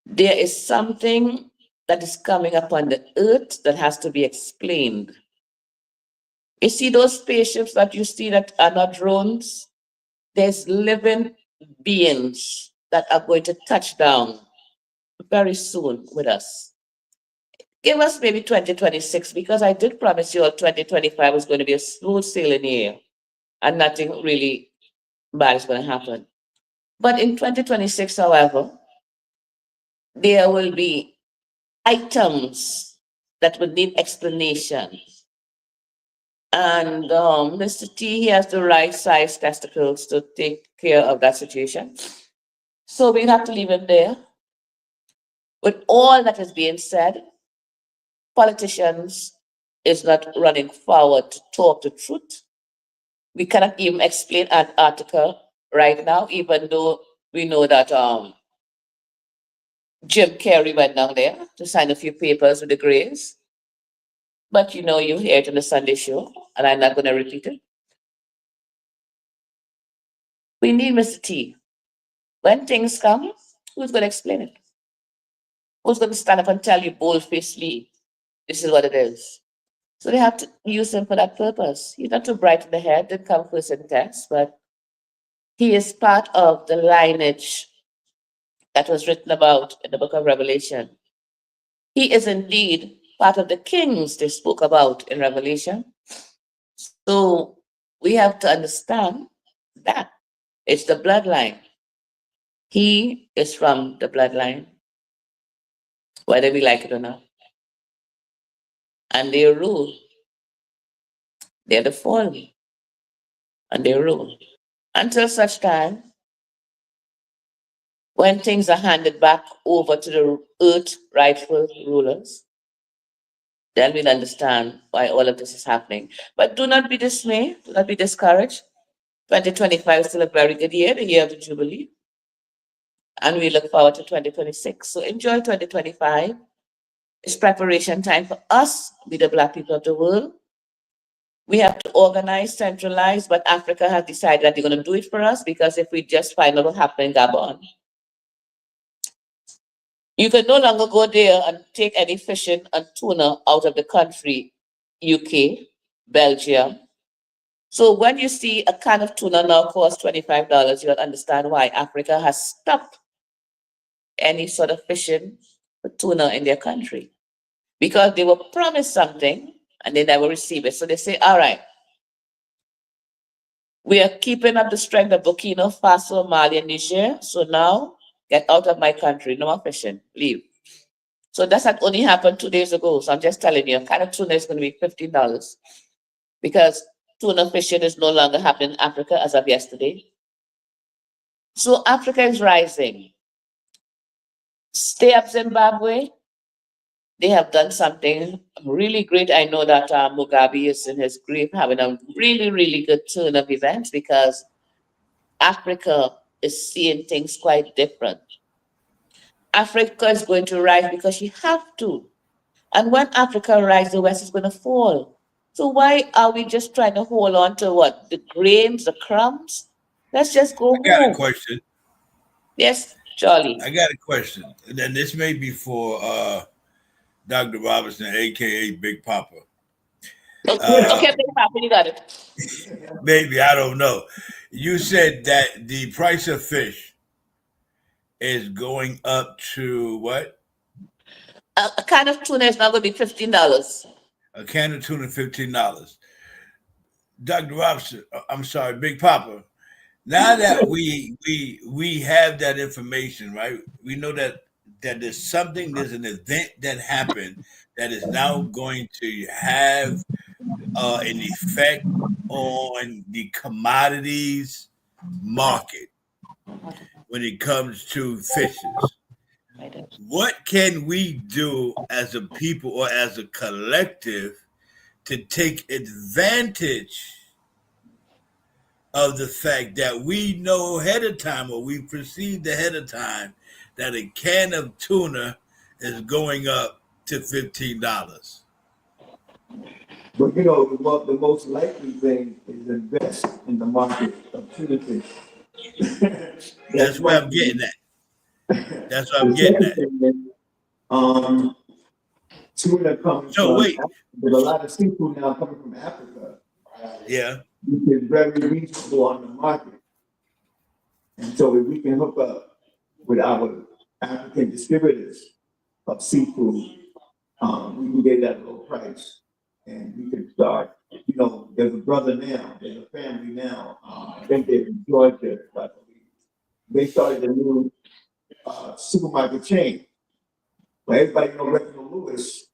There is something that is coming upon the earth that has to be explained. You see those spaceships that you see that are not drones? There's living beings that are going to touch down very soon with us. Give us maybe 2026 because I did promise you all 2025 was going to be a smooth sailing year and nothing really bad is going to happen. But in 2026, however, there will be items that would need explanation. And Mr. T, he has the right size testicles to take care of that situation. So we have to leave him there. With all that is being said, politicians is not running forward to talk the truth. We cannot even explain an article right now, even though we know that Jim Carrey went down there to sign a few papers with the Greys. But you know, you hear it in the Sunday show, and I'm not going to repeat it. We need Mr. T. When things come, who's going to explain it? Who's going to stand up and tell you bold-facedly, this is what it is? So they have to use him for that purpose. He's not too bright in the head, didn't come first in test, but he is part of the lineage that was written about in the book of Revelation. He is indeed part of the kings they spoke about in Revelation. So we have to understand that it's the bloodline. He is from the bloodline, whether we like it or not. And they rule. They're the fallen. And they rule. Until such time, when things are handed back over to the earth rightful rulers, then we'll understand why all of this is happening. But do not be dismayed, do not be discouraged. 2025 is still a very good year, the year of the Jubilee. And we look forward to 2026. So enjoy 2025. It's preparation time for us, be the Black people of the world. We have to organize, centralize, but Africa has decided that they're going to do it for us because if we just find out what happened in Gabon, you can no longer go there and take any fishing and tuna out of the country, UK, Belgium, So when you see a can of tuna now cost $25, you'll understand why Africa has stopped any sort of fishing for tuna in their country. Because they were promised something and they never receive it. So they say, all right, we are keeping up the strength of Burkina Faso, Mali, and Niger. So now get out of my country. No more fishing. Leave. So that's had only happened 2 days ago. So I'm just telling you, a can of tuna is going to be $15 because tuna fishing is no longer happening in Africa as of yesterday. So Africa is rising. Stay up Zimbabwe. They have done something really great. I know that Mugabe is in his grave having a really, really good turn of events because Africa is seeing things quite different. Africa is going to rise because you have to. And when Africa rises, the West is going to fall. So why are we just trying to hold on to what? The grains, the crumbs? Let's just go I got a home. question. Yes, Charlie. I got a question. And then this may be for Dr. Robinson, aka Big Papa. Okay, Big Papa, you got it. Maybe, I don't know. You said that the price of fish is going up to what? A can of tuna is now going to be $15. A can of tuna, $15. Dr. Robinson, I'm sorry, Big Papa. Now that we have that information, right? We know that there's an event that happened that is now going to have an effect on the commodities market when it comes to fishes. What can we do as a people or as a collective to take advantage of the fact that we know ahead of time, or we perceived ahead of time, that a can of tuna is going up to $15? But you know, the most likely thing is invest in the market of tuna fish. That's where I'm getting at. That's what I'm The getting second at. thing is, tuna comes So from wait, Africa. There's a lot of seafood now coming from Africa, yeah, which is very reasonable on the market. And so if we can hook up with our African distributors of seafood, we can get that at a low price. And we can start, you know, there's a brother now, there's a family now, I think they're in Georgia, I believe. They started a new supermarket chain. But everybody know Reginald Lewis,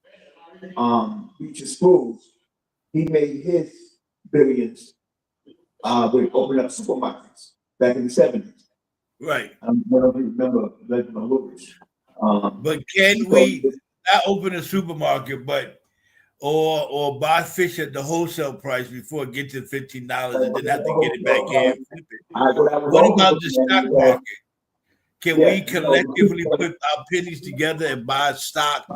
Beaches Schools, he made his billions with opening up supermarkets back in the 70s. right. I don't know if you remember Reginald Lewis. But can we not open a supermarket, but or buy fish at the wholesale price before it gets to $15 and then have to get it back here and flip it? What about the stock market? Can we collectively put our pennies together and buy stock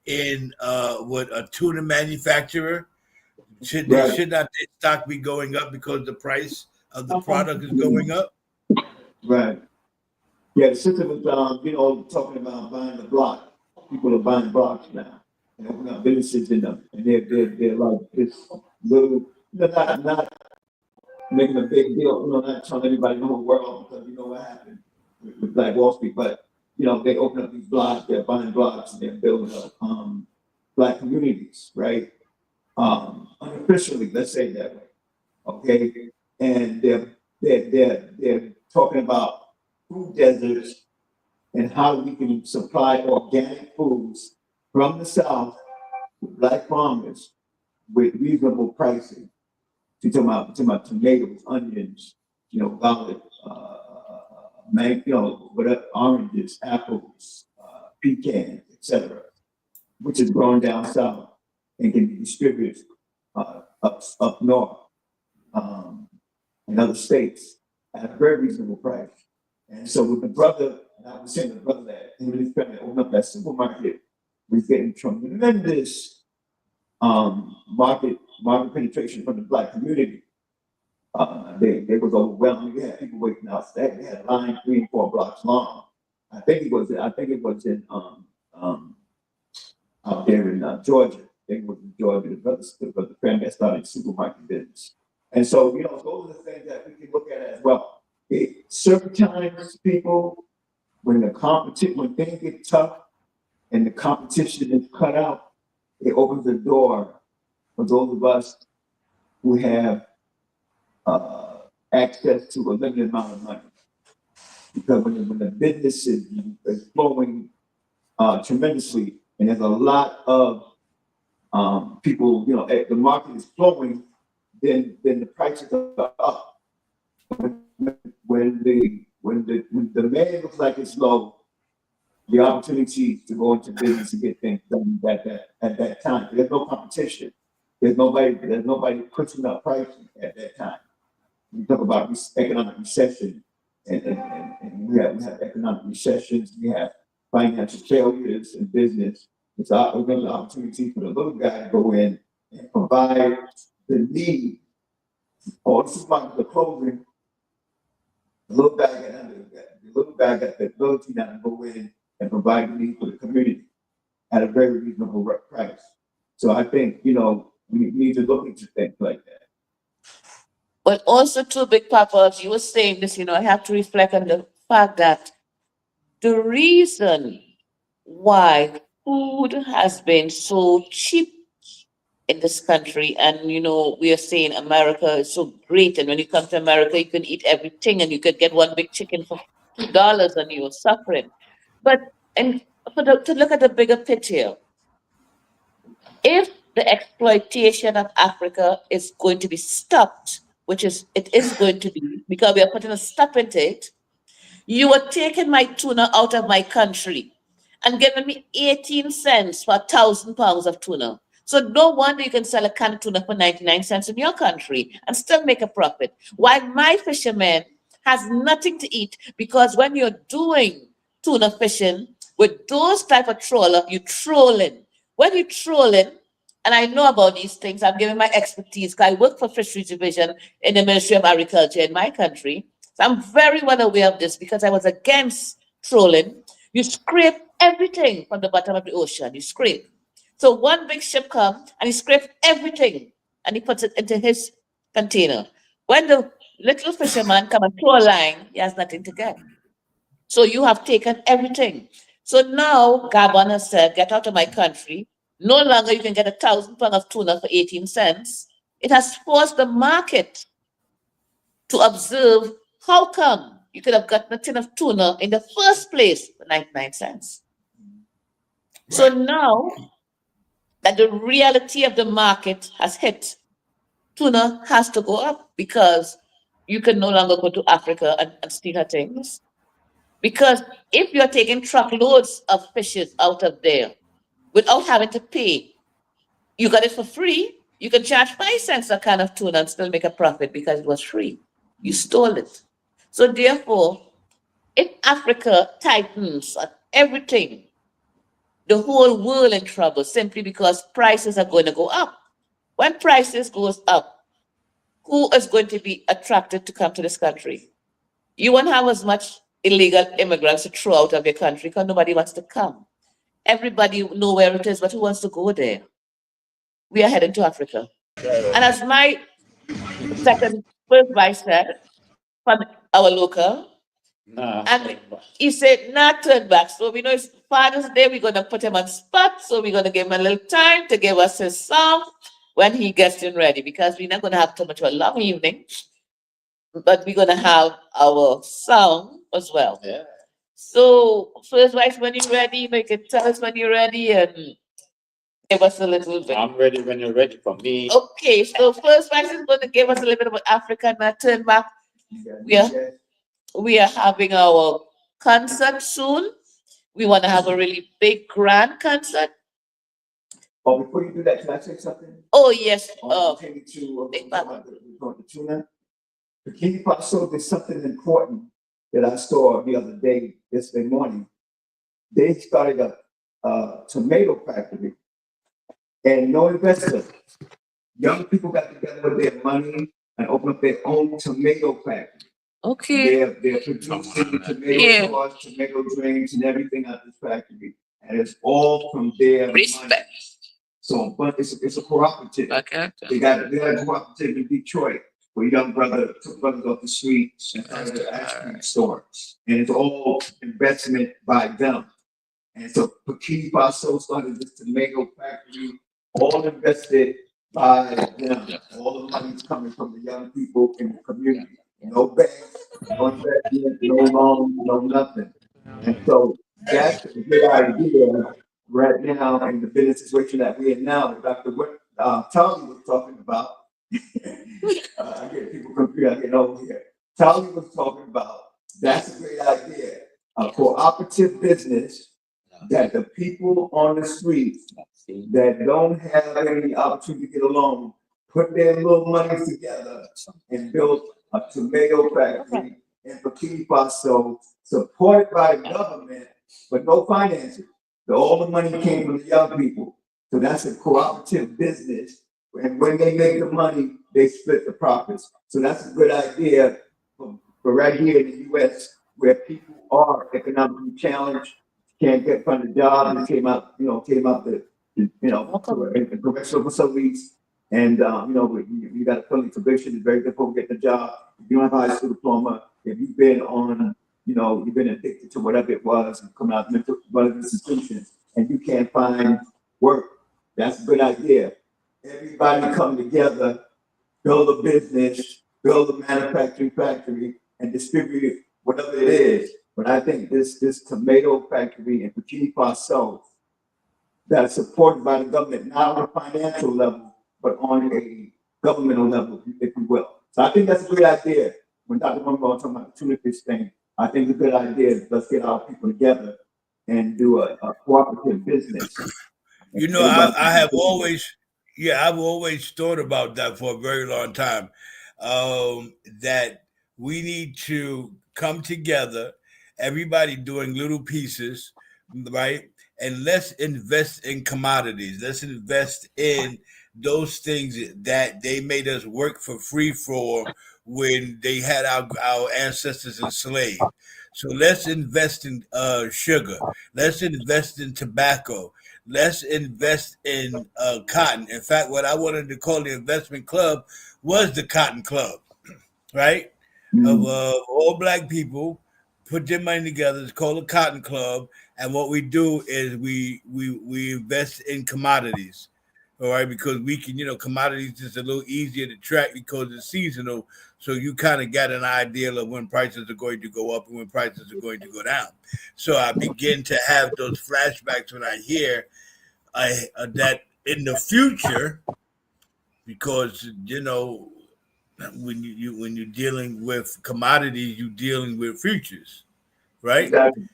in what a tuna manufacturer? Should not their stock be going up because the price of the product is going up? Right. Yeah, the system is, you know, talking about buying the block. People are buying blocks now and opening up businesses in them, and they're like this little, not making a big deal, you know, not telling everybody in the whole world because you know what happened with Black Wall Street, but you know, they open up these blocks, they're buying blocks, and they're building up Black communities, right? Unofficially, let's say it that way, okay? And they're talking about food deserts and how we can supply organic foods from the South to Black farmers with reasonable pricing. You're talking about tomatoes, onions, you know, garlic, mango, whatever, oranges, apples, pecans, etc., which is grown down south and can be distributed up north in other states at a very reasonable price. And so with the brother, and I was saying the brother that him and his family opened up that supermarket, was getting tremendous market penetration from the Black community. They was overwhelming. We had people waiting outside. They had a line 3 and 4 blocks long. I think it was in out there in Georgia. I think it was in Georgia. The brother family that started supermarket business. And so, you know, those are the things that we can look at as well. Certain times, people, when things get tough and the competition is cut out, it opens the door for those of us who have access to a limited amount of money. Because when the business is flowing tremendously, and there's a lot of people, you know, the market is flowing, then the prices are up. When the demand looks like it's low, the opportunity to go into business and get things done at that time. There's no competition. There's nobody pushing up pricing at that time. We talk about economic recession, and we have economic recessions. We have financial failures in business. It's another opportunity for the little guy to go in and provide the need. Oh, this is about the closing. The little guy got the ability now to go in and provide the need for the community at a very reasonable price. So I think, you know, we need to look into things like that. But also too, Big Papa, as you were saying this, you know, I have to reflect on the fact that the reason why food has been so cheap in this country, and you know, we are saying America is so great, and when you come to America, you can eat everything, and you could get one big chicken for $2, and you're suffering. But and to look at the bigger picture, if the exploitation of Africa is going to be stopped, which it is going to be, because we are putting a stop in it, you are taking my tuna out of my country and giving me 18 cents for 1,000 pounds of tuna. So no wonder you can sell a can of tuna for 99 cents in your country and still make a profit. While my fisherman has nothing to eat, because when you're doing tuna fishing with those type of trawler, you're trolling. When you're trolling, and I know about these things, I'm giving my expertise, because I work for Fisheries Division in the Ministry of Agriculture in my country. So I'm very well aware of this because I was against trolling. You scrape everything from the bottom of the ocean. You scrape. So one big ship comes and he scrapes everything and he puts it into his container. When the little fisherman comes and throw a line, he has nothing to get. So you have taken everything. So now Gabon has said, get out of my country. No longer you can get 1,000 pounds of tuna for 18 cents. It has forced the market to observe how come you could have gotten a tin of tuna in the first place for 99 cents. So now that the reality of the market has hit, tuna has to go up because you can no longer go to Africa and steal her things. Because if you're taking truckloads of fishes out of there without having to pay, you got it for free. You can charge 5 cents a can of tuna and still make a profit because it was free. You stole it. So therefore, if Africa tightens on everything, the whole world in trouble simply because prices are going to go up. When prices goes up, who is going to be attracted to come to this country? You won't have as much illegal immigrants to throw out of your country because nobody wants to come. Everybody know where it is, but who wants to go there? We are heading to Africa. And as my first vice said, from our local, Nah. and he said, not turn back. So we know it's Father's Day, we're going to put him on spot. So we're going to give him a little time to give us his song when he gets in ready, because we're not going to have too much of a long evening, but we're going to have our song as well. Yeah. So, first vice, when you're ready, you can tell us when you're ready and give us a little bit. I'm ready when you're ready for me. Okay, so first vice is going to give us a little bit about Africa, not turn back. We are having our concert soon. We want to have a really big, grand concert. Oh, before you do that, can I say something? Oh, yes. Pertaining to the tuna. Bikini Faso, there's something important that I saw the other day, yesterday morning. They started a tomato factory and no investor. Young people got together with their money and opened up their own tomato factory. Okay. They're producing tomato sauce, tomato drinks, and everything at this factory, and it's all from their Respect. money. So, but it's a cooperative. Okay. They got a cooperative in Detroit. where a young brother took brothers off the streets and started ice cream stores. And it's all investment by them. And so Bikini Faso started this tomato factory, all invested by them. All the money's coming from the young people in the community. No banks, no investment, no loans, no nothing. And so that's a good idea right now in the business situation that we're in now. Dr. What Charlie was talking about. I get people confused. I get over here. Charlie was talking about. That's a great idea. A cooperative business that the people on the streets that don't have any opportunity to get a loan put their little money together and build a tomato factory in Bikini Faso, supported by the government, but no financing. All the money came from the young people. So that's a cooperative business. And when they make the money, they split the profits. So that's a good idea for right here in the US, where people are economically challenged, can't get from the job, and came out the in correctional facilities. And you got a felony conviction, it's very difficult to get the job. If you don't have a high school diploma, if you've been on, you've been addicted to whatever it was, and come out of one of the institutions, and you can't find work, that's a good idea. Everybody come together, build a business, build a manufacturing factory, and distribute whatever it is. But I think this tomato factory in Bikini Faso that's supported by the government, not on a financial level, but on a governmental level, if you will. So I think that's a great idea. When Dr. Mumbo was talking about the tuna-fish thing, I think it's a good idea. Let's get our people together and do a cooperative business. I have always, I've always thought about that for a very long time. That we need to come together, everybody doing little pieces, right? And let's invest in commodities. Let's invest in those things that they made us work for free for when they had our ancestors enslaved. So let's invest in sugar. Let's invest in tobacco. Let's invest in cotton. In fact, what I wanted to call the investment club was the Cotton Club, right? Of all Black people put their money together. It's called a Cotton Club, and what we do is we invest in commodities, all right? Because we can, commodities is a little easier to track because it's seasonal, so you kind of got an idea of when prices are going to go up and when prices are going to go down. So I begin to have those flashbacks when I hear that in the future, because when you're dealing with commodities, you're dealing with futures, right? Exactly.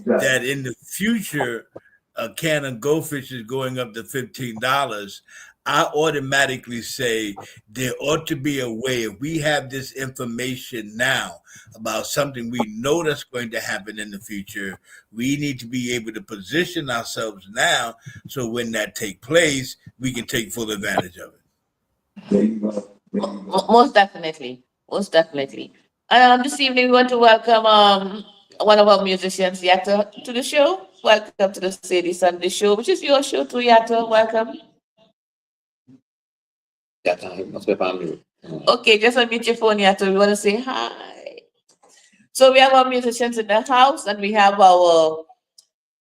That in the future, a can of goldfish is going up to $15. I automatically say there ought to be a way, if we have this information now about something we know that's going to happen in the future, we need to be able to position ourselves now so when that take place, we can take full advantage of it. There you go. There you go. Most definitely. Most definitely. This evening we want to welcome one of our musicians, Yatta, to the show. Welcome to the Sadie Sunday show, which is your show too, Yatta. Welcome. Okay, just unmute your phone, Yatta. We want to say hi. So we have our musicians in the house, and we have our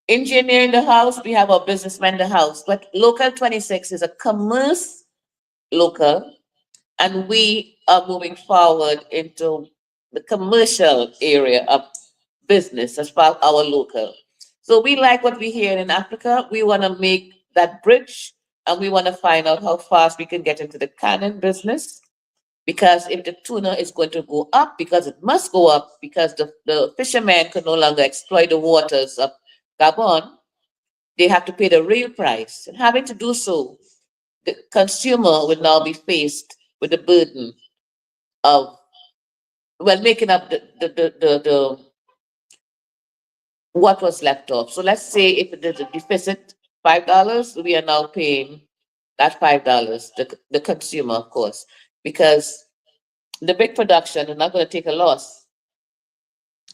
engineer in the house, we have our businessman in the house. But Local 26 is a commerce local, and we are moving forward into the commercial area of business as part of our local. So we like what we hear in Africa. We want to make that bridge, and we want to find out how fast we can get into the canning business. Because if the tuna is going to go up, because it must go up, because the fishermen can no longer exploit the waters of Gabon, they have to pay the real price. And having to do so, the consumer will now be faced with the burden of making up the what was left off. So let's say if there's a deficit $5, we are now paying that $5, the consumer, of course, because the big production is not going to take a loss.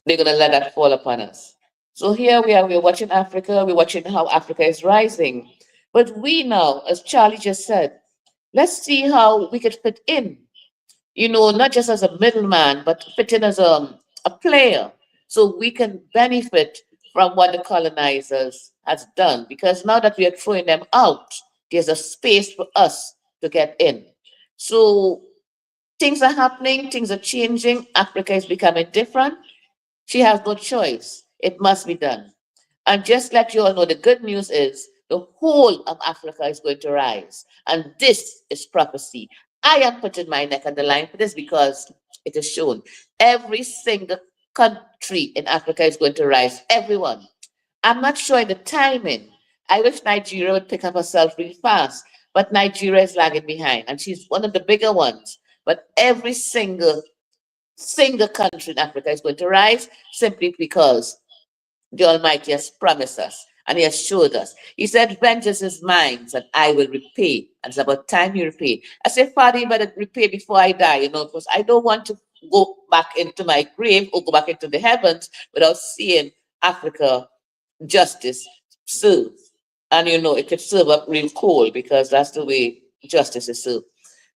They're going to let that fall upon us. So here we're watching Africa, we're watching how Africa is rising. But we now, as Charlie just said, let's see how we could fit in not just as a middleman, but fit in as a player, so we can benefit from what the colonizers has done. Because now that we are throwing them out, there's a space for us to get in. So things are happening, things are changing. Africa is becoming different. She has no choice. It must be done. And just let you all know, the good news is the whole of Africa is going to rise. And this is prophecy. I am putting my neck on the line for this because it is shown. Every single country in Africa is going to rise. Everyone. I'm not sure in the timing. I wish Nigeria would pick up herself really fast, but Nigeria is lagging behind, and she's one of the bigger ones. But every single country in Africa is going to rise simply because the Almighty has promised us and He has showed us. He said, vengeance is mine, and I will repay. And it's about time you repay. I said, Father, you better repay before I die, because I don't want to go back into my grave or go back into the heavens without seeing Africa justice served. And it could serve up real cold because that's the way justice is served.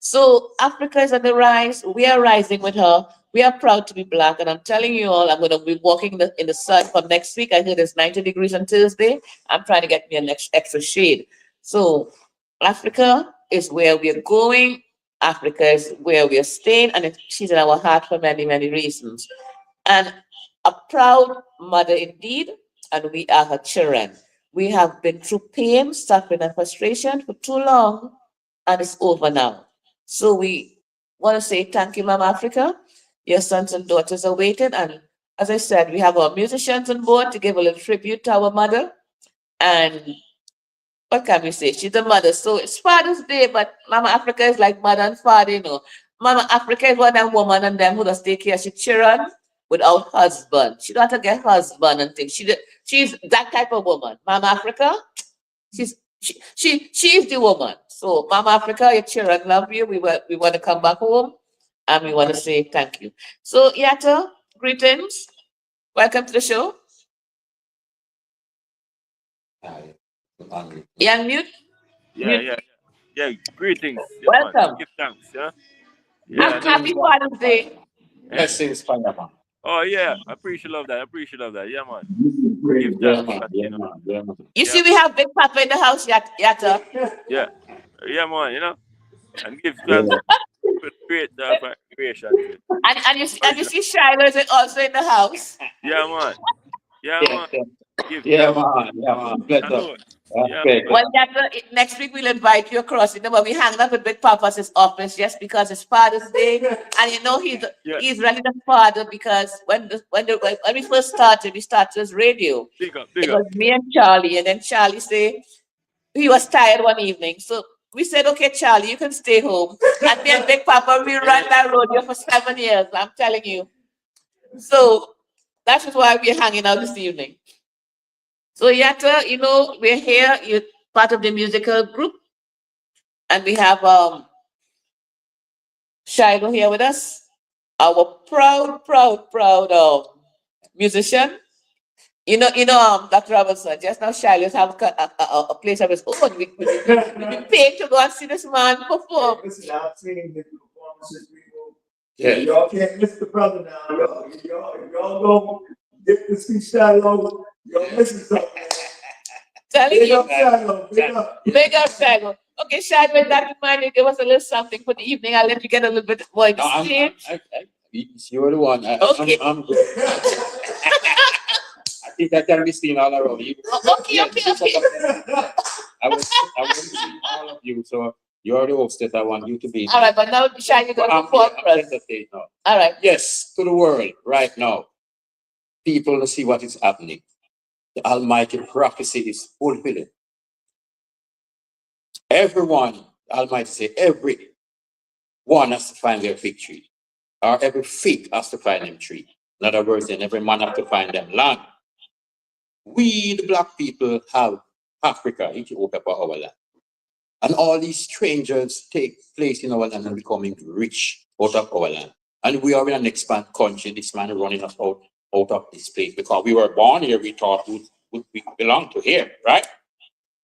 So Africa is on the rise. We are rising with her. We are proud to be Black. And I'm telling you all, I'm going to be walking in the sun from next week. I heard it's 90 degrees on Thursday. I'm trying to get me an extra shade. So Africa is where we are going. Africa is where we are staying. And she's in our heart for many, many reasons. And a proud mother indeed. And we are her children. We have been through pain, suffering, and frustration for too long. And it's over now. So we want to say thank you, Mama Africa. Your sons and daughters are waiting. And as I said, we have our musicians on board to give a little tribute to our mother. And what can we say? She's a mother. So it's Father's Day, but Mama Africa is like mother and father. Mama Africa is one of them woman and them who does take care of she children without husband. She don't have to get husband and things. She's that type of woman. Mama Africa, she's the woman. So Mama Africa, your children love you. We want to come back home and we want to say thank you. So Yatta, greetings. Welcome to the show. Young mute. Yeah, yeah, yeah. Greetings. Yeah, man. Welcome. Give thanks. Yeah. Yeah. Happy Father's Day. Blessings, Panama. Oh yeah. I appreciate love that. I appreciate love that. Yeah, man. Give Yeah, thanks. man. Yeah, man. Yeah, man. You Yeah, see, we have Big Papa in the house, Yatta. yeah. Yeah, man. And give thanks Yeah. for the great for creation too. And you see Shiloh is also in the house. Yeah, man. Yeah, Yeah, man. yeah. Give Yeah, thanks. man. Yeah, man. Bless I up. know it. Yeah, Okay. man. Well, Yatta, next week we'll invite you across. But we hang out with Big Papa's office just because it's Father's Day, and Yeah. he's really the father because when we first started, we started as radio. Big up. It Big up. was me and Charlie, and then Charlie said he was tired one evening, so we said, "Okay, Charlie, you can stay home." And me and Big Papa, we ran that rodeo for 7 years. I'm telling you. So that is why we're hanging out this evening. So Yatta, we're here. You're part of the musical group, and we have Shiloh here with us, our proud musician. Dr. Robinson, just now Shiloh have a place of his own. We've been paid to go and see this man perform. Listen, I've seen the performances, people. Yeah. Y'all can't miss the brother now. Y'all go get the see Shiloh. Y'all missing something. Telling Big you, up Shiloh. Big up. big up Shiloh. Okay, Shiloh, with that in mind, you give us a little something for the evening. I'll let you get a little bit more in No, the stage. you're the one. Okay. I'm good. I think that can be seen all around you. Okay. I want to see all of you. So you're the hostess. I want you to be. All right, but now Shiloh, you're going to I'm perform for us. entertained now. All right. Yes, to the world right now. People to see what is happening. The Almighty prophecy is fulfilling. Everyone, Almighty say, every one has to find their victory. Or every fig has to find them tree. In other words, then every man has to find them land. We, the Black people, have Africa, Ethiopia for our land. And all these strangers take place in our land and becoming rich out of our land. And we are in an expand country. This man is running us out of this place because we were born here. We thought we belong to here, right?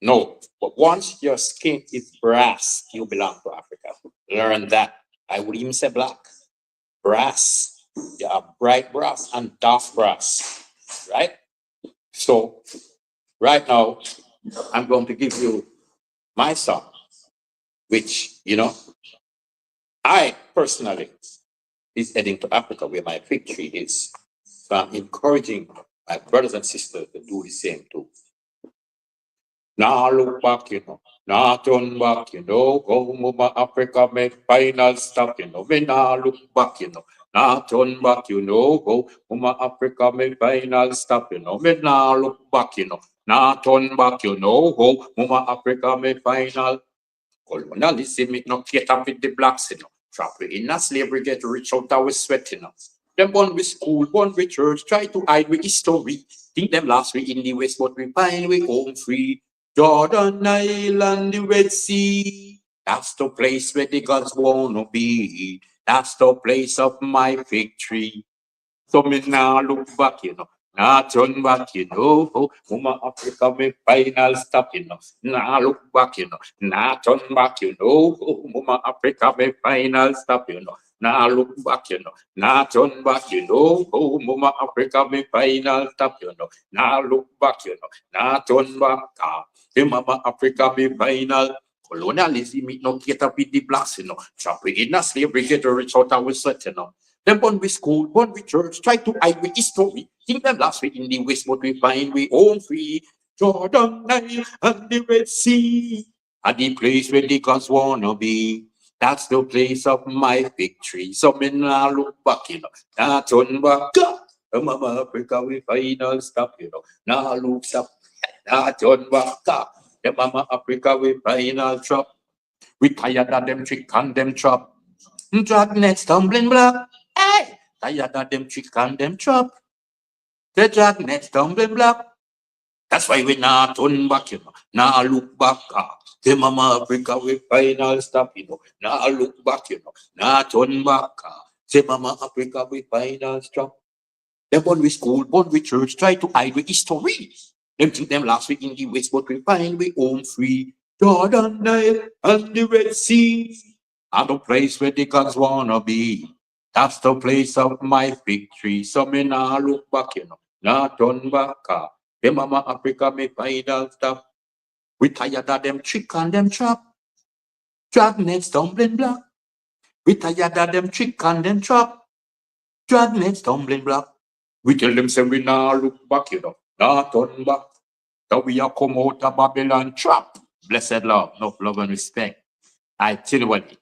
No. But once your skin is brass, you belong to Africa. Learn that. I would even say black. Brass. You have bright brass and dark brass. Right? So right now, I'm going to give you my song, which, I personally is heading to Africa where my victory is. So I'm encouraging my brothers and sisters to do the same too. Now look back, Now turn back, Go mama Africa make final stop, Me now look back, Now turn back, Go mama Africa make final stop, Me now look back, Now turn back, Go mama Africa make final. Colonialism, it not get up with the blacks, Trap we in a slavery, get rich out our sweat, Them born with school, born with church, try to hide with history. Think them last week in the west, but we find we home free. Jordan Island, the Red Sea. That's the place where the gods wanna be. That's the place of my victory. So me now look back, Now turn back, Mama Africa, me final stop, Now look back, Now turn back, Mama Africa, me final stop, Now look back, Now turn back, Mama Africa, me final stop, Now look back, Now turn back, Mama Africa, me final. Colonialism, it not get up with the blacks, Trap we in a slavery, get rich out our sweat, Them born with school, born with church, try to hide with history. Think them last week in the west, but we find we home free. Jordan Nile and the Red Sea are the place where the gods wanna be. That's the place of my victory. So me now look back, Now turn back. Mama Africa, we final stop, Now look up. Now turn back. The Mama Africa, we final drop. We tired of them trick and them trap. Dragnet stumbling block. Hey! Tired of them trick and them trap. The dragnet stumbling block. That's why we not turn back, Now look back. The Mama Africa we final stop, Now look back, Now turn back. The Mama Africa we final stop. Them born with school, born with church, try to hide with history. Them think them last week in the west, but we find we home free. Jordan Nile and the Red Sea are the place where the gods wanna be. That's the place of my victory. So me now look back, Now turn back. The Mama Africa me final stop. We tired of them trick and them trap. Dragnet stumbling block. We tired of them trick and them trap. Dragnet stumbling block. We tell them say we now look back, Now turn back. That we are come out of Babylon trap. Blessed love, no love and respect. I tell you what,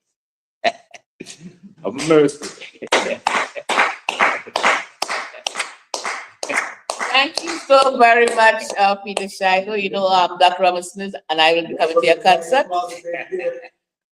of mercy. Thank you so very much, Peter Shiloh. Dr. Robinson and I will be coming to your concert.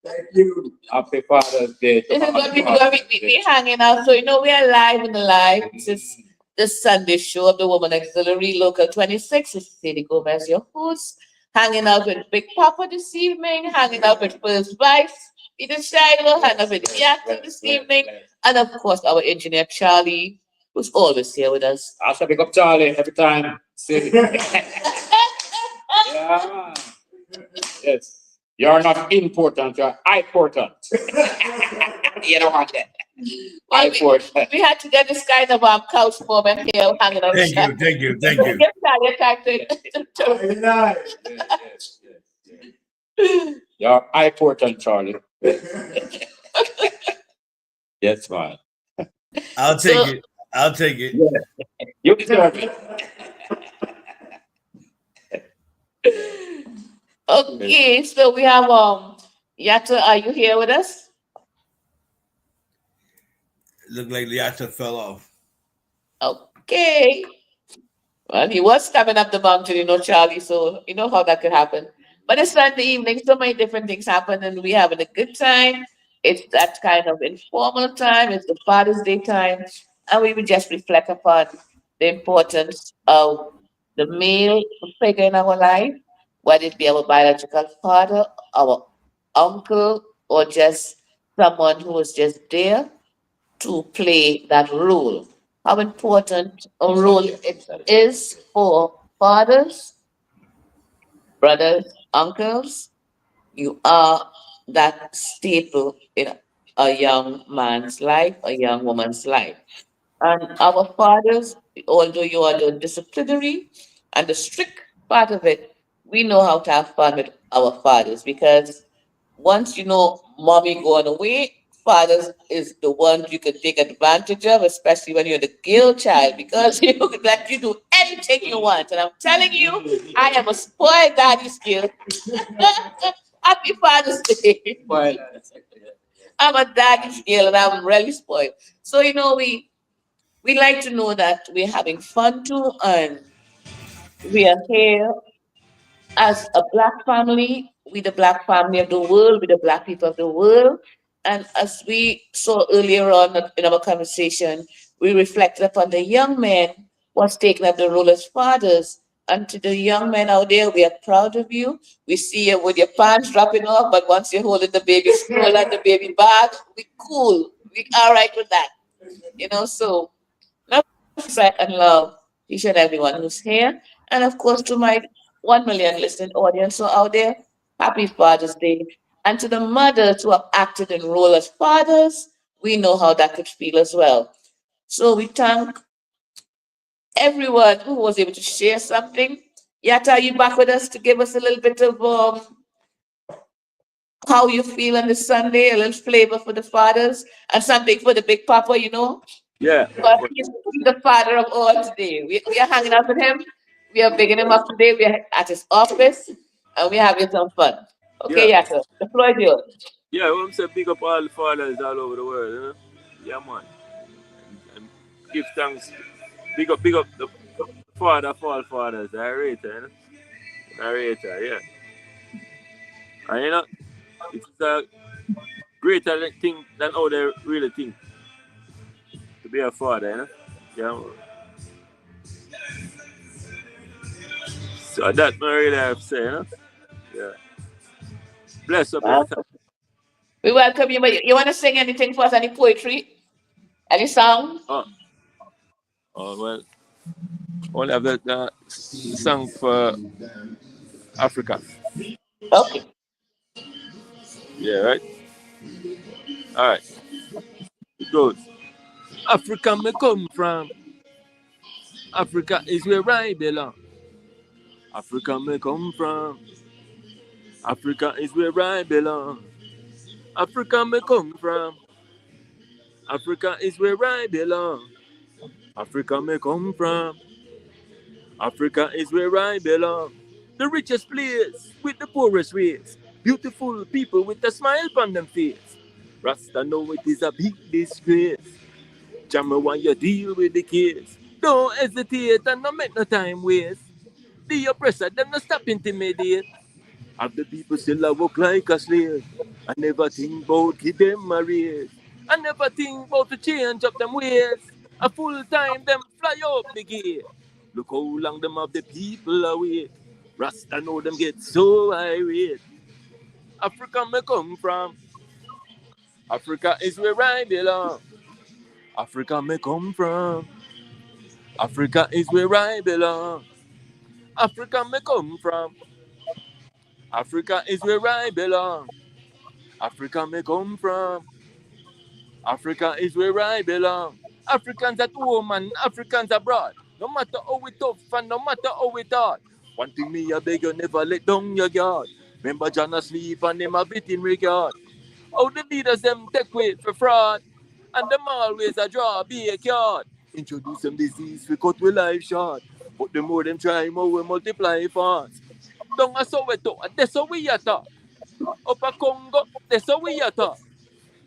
Thank you. Happy Father's Day. This is what we do. We're hanging out. So, we are live in the live. This is the Sunday show of the Woman Auxiliary Local 26. It's Sadie Gomez, your host. Hanging out with Big Papa this evening. Hanging out with First Vice, Peter Shiloh. Hanging out with Yato this evening. And, of course, our engineer, Charlie, who's always here with us. I shall pick up Charlie every time. See? Yeah. Yes. You're not important, you're important. You don't want that. Well, Important. we had to get this kind of couch moment here hanging out. Thank you. Get Charlie time to Very nice. Yes. You're important, Charlie. Yes, man. I'll take it. You deserve it. Okay, so we have Yato, are you here with us? Look like Liata fell off. Okay. Well, he was coming up the mountain, Charlie, so you know how that could happen. But it's Sunday evening, so many different things happen, and we're having a good time. It's that kind of informal time, it's the Father's Day time, and we will just reflect upon the importance of the male figure in our life, whether it be our biological father, our uncle, or just someone who is just there to play that role. How important a role it is for fathers, brothers, uncles. You are that staple a young man's life, a young woman's life. And our fathers, although you are the disciplinary and the strict part of it, we know how to have fun with our fathers because once you know mommy going away, fathers is the one you can take advantage of, especially when you're the girl child, because you could let you do anything you want. And I'm telling you, I am a spoiled daddy's girl. Happy Father's Day. Spoiled. I'm a daddy's girl and I'm really spoiled. So we like to know that we're having fun too, and we are here as a black family, we the black family of the world, we the black people of the world. And as we saw earlier on in our conversation, we reflected upon the young men was taking up the role as fathers. And to the young men out there, we are proud of you. We see you with your pants dropping off, but once you're holding the baby stroller and the baby bag, we cool. We all right with that. So love, respect, and love each and everyone who's here. And of course, to my 1 million listening audience who are out there, happy Father's Day. And to the mothers who have acted in role as fathers, we know how that could feel as well. So we thank everyone who was able to share something. Yata, are you back with us to give us a little bit of how you feel on this Sunday, a little flavor for the fathers and something for the big papa? Yeah. But he's the father of all today. We are hanging out with him. We are bigging him up today. We are at his office and we're having some fun. Yeah. Okay, Yaka, the floor is yours. Yeah, we want to big up all the fathers all over the world, Yeah, man. And give thanks. Big up the father for all fathers, the narrator, Narrator, yeah. And it's a greater thing than how they really think to be a father, Yeah, man. So that I really have to say, Yeah. Bless up every time. Well, we welcome you, but you want to sing anything for us? Any poetry? Any song? Oh, well, only have the song for Africa. Okay. Yeah, right? All right. It goes. Africa me come from. Africa is where I belong. Africa me come from. Africa is where I belong. Africa me come from. Africa is where I belong. Africa me come from. Africa is where I belong. The richest place with the poorest race. Beautiful people with a smile on them face. Rasta know it is a big disgrace. Jammer want you deal with the case. Don't hesitate and not make no time waste. The oppressor, them not stop intimidate. Have the people still a walk like a slave. I never think about give them a raise. I never think about to change up them ways. A full time them fly up the gate. Look how long them have the people away. Rasta know them get so irate. Africa me come from. Africa is where I belong. Africa me come from. Africa is where I belong. Africa me come from. Africa is where I belong. Africa me come from. Africa is where I belong. Africans at home and Africans abroad. No matter how we tough and no matter how we hard. One thing me I beg you never let down your guard. Remember John asleep and them a bit in regard. How the leaders them take weight for fraud. And them always a draw a big card. Introduce them disease we cut with life short. But the more them try, more we multiply fast. Down a Soweto, and that's how we attack. Up a Congo, that's how we attack.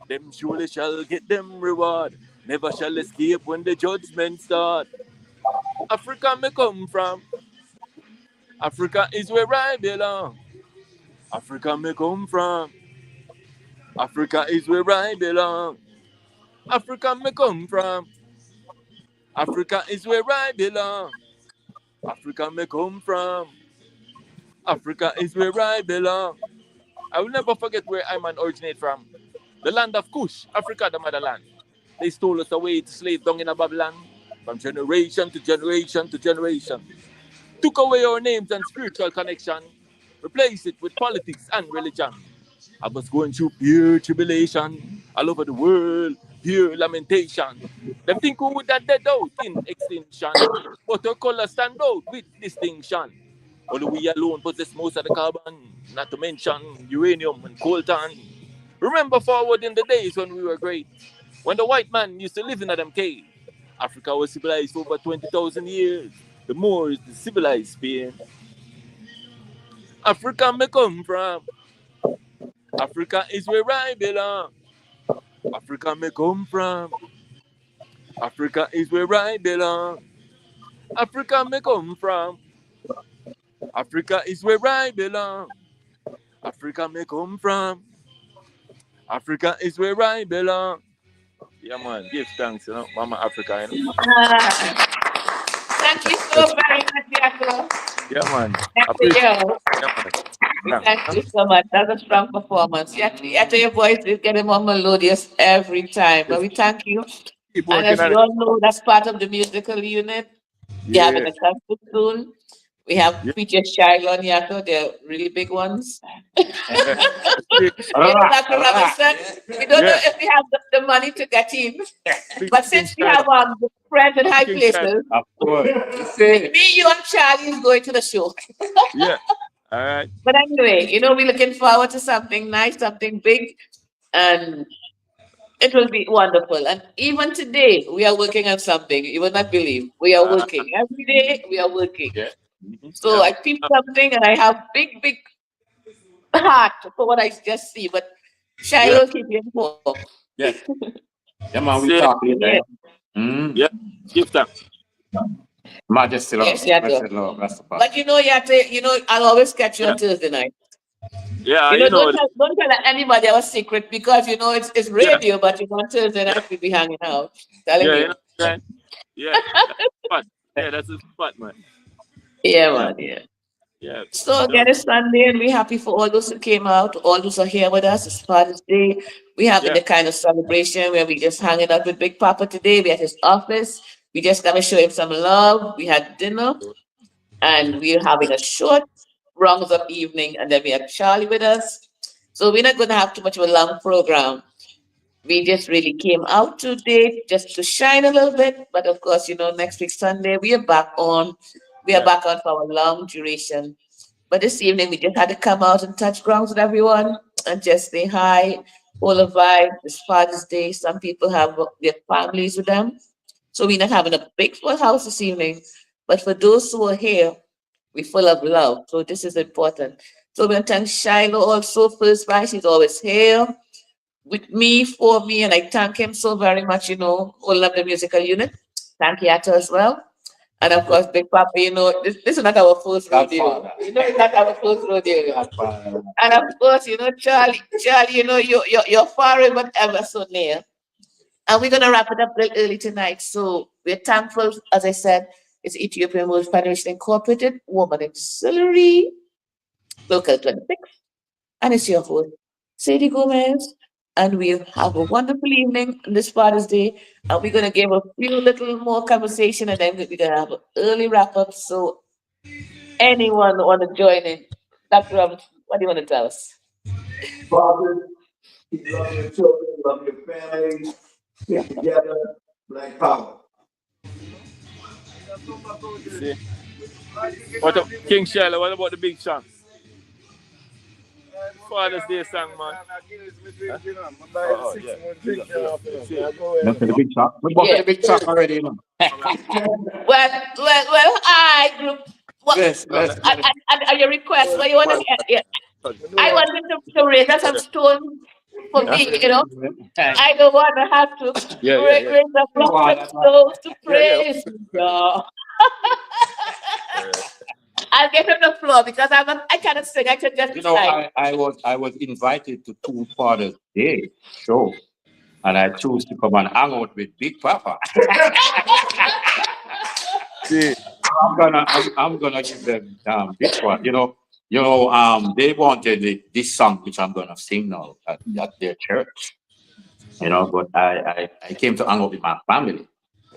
Them surely shall get them reward. Never shall escape when the judgment start. Africa me come from. Africa is where I belong. Africa me come from. Africa is where I belong. Africa me come from. Africa is where I belong. Africa me come from. Africa is where I belong. I will never forget where I man originate from. The land of Kush, Africa, the motherland. They stole us away to slave down in a Babylon. From generation to generation to generation. Took away our names and spiritual connection. Replaced it with politics and religion. I was going through pure tribulation. all over the world, hear lamentation. Them think who would that dead out in extinction, but our color stand out with distinction. Only we alone possess most of the carbon, not to mention uranium and coltan. Remember forward in the days when we were great, when the white man used to live in a them cave. Africa was civilized for over 20,000 years. The Moors, the civilized Spain. Africa may come from. Africa is where I belong. Africa may come from. Africa is where I belong. Africa may come from. Africa is where I belong. Africa may come from. Africa is where I belong. Yeah, man. Give thanks, Mama Africa, Ah, thank you so very much, Jaco. Yeah, man. Thank Appreciate. you. Yeah, man. Thanks. Thank you so much. That's a strong performance. Yet your voice is getting more melodious every time. But we thank you. Keep And working as on you it. all know, that's part of the musical unit. We're having Yeah. a concert soon. We have Yeah. featured Shiloh and Yato. They're really big ones. Yeah. Big, Dr. Robinson. We don't know yeah. if we have the money to get in. Big But King since we Shiloh. have friends in high King Shiloh. places, Of course. You see? me, you, and Charlie is going to the show. Yeah. All right. But anyway, we're looking forward to something nice, something big, and it will be wonderful. And even today, we are working on something. You will not believe. We are Uh, working. Every day, we are working. yeah. Mhm. So Yeah. I picked something and I have big, big heart for what I just see. But Yeah. Shiloh keep you informed. Yes. Yeah, man, we Say, talk later. Yeah. yeah. Give thanks. Majesty love. Yes, Yato. Blessed love. That's the part. But Yato, I'll always catch you Yeah. on Thursday night. Yeah. You know. Don't tell anybody our secret because it's Yeah. radio, but on Thursday Yeah. night we'll be hanging out. Telling Yeah. you. Right? Yeah. That's fun. Yeah. That's a spot, man. Yeah, Yeah. man, yeah. Yeah. So No. again, it's Sunday, and we're happy for all those who came out, all those who are here with us. It's Father's Day. We're having Yeah. the kind of celebration where we just hanging out with Big Papa today. We at his office. We just gonna show him some love. We had dinner, and we're having a short rounds of evening, and then we have Charlie with us. So we're not gonna have too much of a long program. We just really came out today just to shine a little bit. But of course, next week Sunday we are back on. We are Yeah. back on for our long duration. But this evening we just had to come out and touch grounds with everyone and just say hi, all a vibe. It's Father's Day. Some people have their families with them. So we're not having a big full house this evening. But for those who are here, we're full of love. So this is important. So we're going to thank Shiloh also first, right? She's always here with me, for me, and I thank him so very much, all of the musical unit. Thank Yato as well. And of course, Big Papa, this is not our first rodeo. Godfather. It's not our first rodeo. Godfather. And of course, Charlie, you're far away, but ever so near. And we're going to wrap it up a little early tonight. So we're thankful, as I said, it's Ethiopian World Federation Incorporated, Woman Auxiliary, Local 26. And it's your host, Sadie Gomez. And we'll have a wonderful evening on this Father's Day. And we're going to give a few little more conversation and then we're going to have an early wrap up. So, anyone want to join in? Dr. Robinson, what do you want to tell us? Fathers, keep loving your children, love your family, stick together, black power. See. What up, King Shiloh? What about the big song? Father's Day song, man. Oh, yeah. Look at the big talk. We bought Yeah. the big talk already, you know. Well, hi, group. What, Yes, yes. and your request, what you want to hear? Yeah. I wanted to raise up some stone for me, I don't want to have to Yeah, raise up rocks and stones to praise God. Yeah. I'll get on the floor because I cannot sing. I can just recite. I was invited to two Father's Day show, and I chose to come and hang out with Big Papa. See. I'm gonna give them this one. They wanted this song which I'm gonna sing now at their church. But I came to hang out with my family,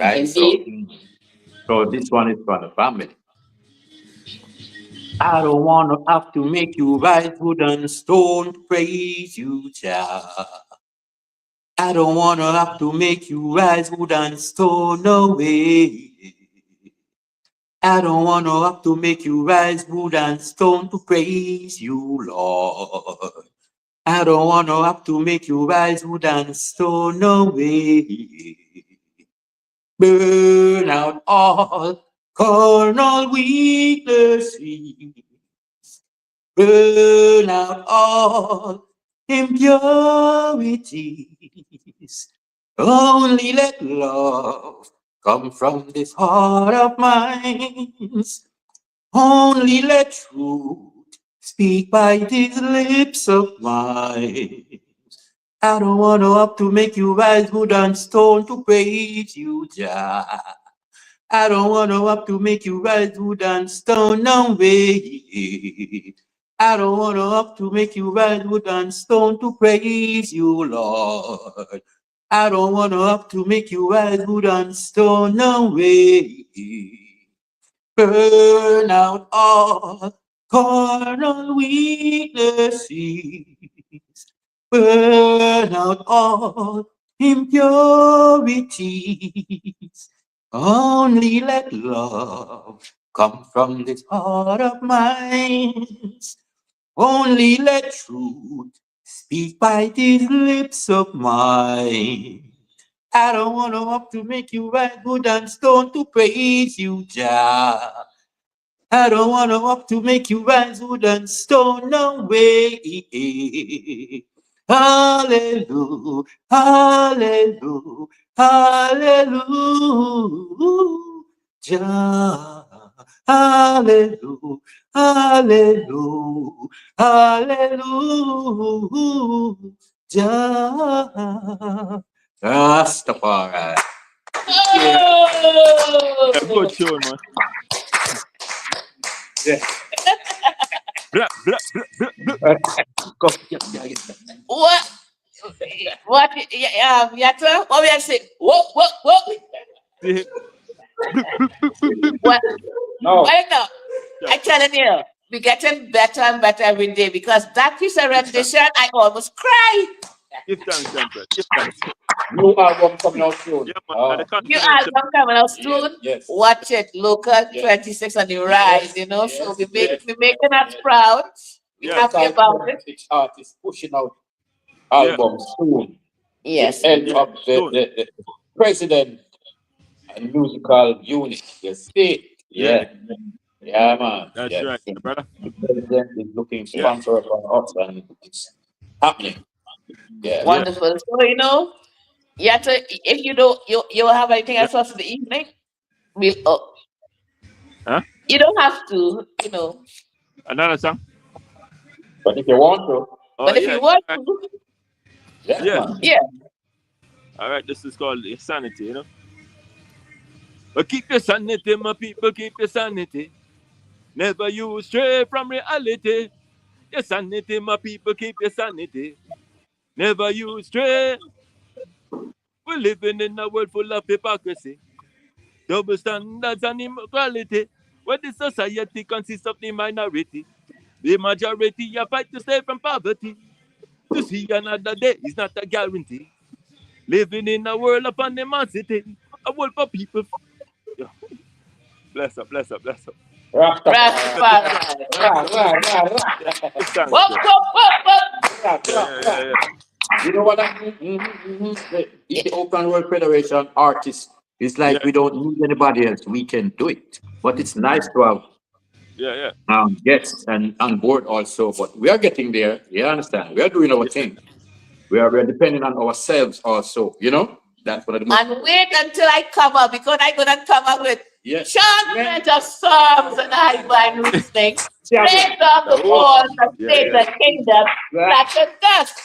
right? So this one is for the family. I don't wanna have to make you rise wood and stone to praise you, child. I don't wanna have to make you rise wood and stone away. I don't wanna have to make you rise wood and stone to praise you, Lord. I don't wanna have to make you rise wood and stone away. Burn out all carnal weaknesses. Burn out all impurities. Only let love come from this heart of mine. Only let truth speak by these lips of mine. I don't wanna have to make you rise wood and stone to praise you, Jah. I don't wanna have to make you rise wood and stone, no way. I don't wanna have to make you rise wood and stone to praise you, Lord. I don't wanna have to make you rise wood and stone, no way. Burn out all carnal weaknesses. Burn out all impurities. Only let love come from this heart of mine. Only let truth speak by these lips of mine. I don't wanna have to make you write wood and stone to praise you, Jah. I don't wanna have to make you rise wood and stone, no way. Hallelujah, hallelujah, hallelujah. Hallelujah, hallelujah, hallelujah. Rastafari. A good tune, man. Yeah. Blah, blah, blah, blah, blah. Go. What? What? Yatta? What we are saying? What? See, What? No. Why not? I'm telling you, we're getting better and better every day because that piece of rendition, I almost cried. give thanks, Empress. Give thanks. New album coming out soon. Yeah, man. The New confidential. album coming out soon. Yes. Watch it. Local 26 on the rise, you know. So we're making us proud. We're Yeah. happy about it. Each artist pushing out albums soon. Yes. The end Yeah, of soon. the president and musical unit, the state. Yeah. Yeah, man. That's Yes. right, brother. The president is looking Yeah. sponsor upon us and it's happening. Yeah. Wonderful. So, you know, Yatta, if you don't, you have anything else for us in the evening? Huh? You don't have to, you know. Another song? But if you want to, Oh, But if yeah. you want Right. to, Yeah. man. yeah. All right. This is called sanity, you know. But keep your sanity, my people. Keep your sanity. Never you stray from reality. Your sanity, my people. Keep your sanity. Never you stray. We're living in a world full of hypocrisy, double standards and inequality, where the society consists of the minority. The majority are fight to stay from poverty. To see another day is not a guarantee. Living in a world of animosity, a world for people. Yeah. Bless up, bless up, bless up. Rastafari. Give thanks, Whoop, yeah. whoop, whoop, whoop. Yeah. You know what I mean? The Ethiopian World Federation artists, it's like Yeah. we don't need anybody else. We can do it. But it's nice to have Yeah. guests and on board also. But we are getting there. You understand? We are doing our thing. We are depending on ourselves also. You know? That's what I do. And wait until I come up because I'm gonna come up with Yes. chant of songs and I by listening. Yeah. Praise of the Oh. walls and Yeah, state yeah. the kingdom, black and dust.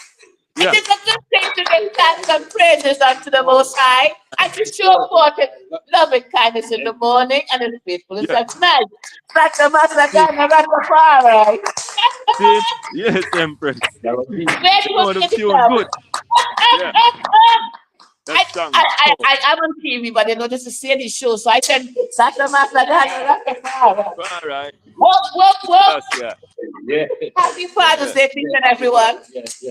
Yeah. It is a good thing to give thanks and praises unto the Most High and to show forth His loving kindness in the morning and His faithfulness Yeah. at night. That's the master God and Rastafari. See? Yes, Empress. Faithful The to tune them. good. Yeah. That song. I am on TV, but they know this is the show, so I can Santa Master God and Rastafari. All right. Whoop, whoop, whoop. Yes, yeah. Yeah. Happy Father's Day to each and everyone. Yes.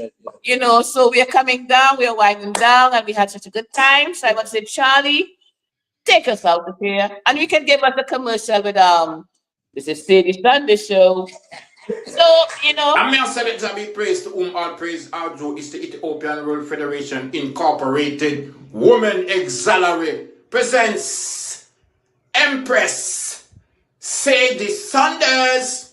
You know, so we are coming down, we are winding down, and we had such a good time. So I want to say, Charlie, take us out of here. And you can give us a commercial with this is Sadie Sunday show. So, you know, And may I say that be praised to whom all praise Aljo is the Ethiopian World Federation Incorporated Women Auxiliary presents Empress Sadie Saunders.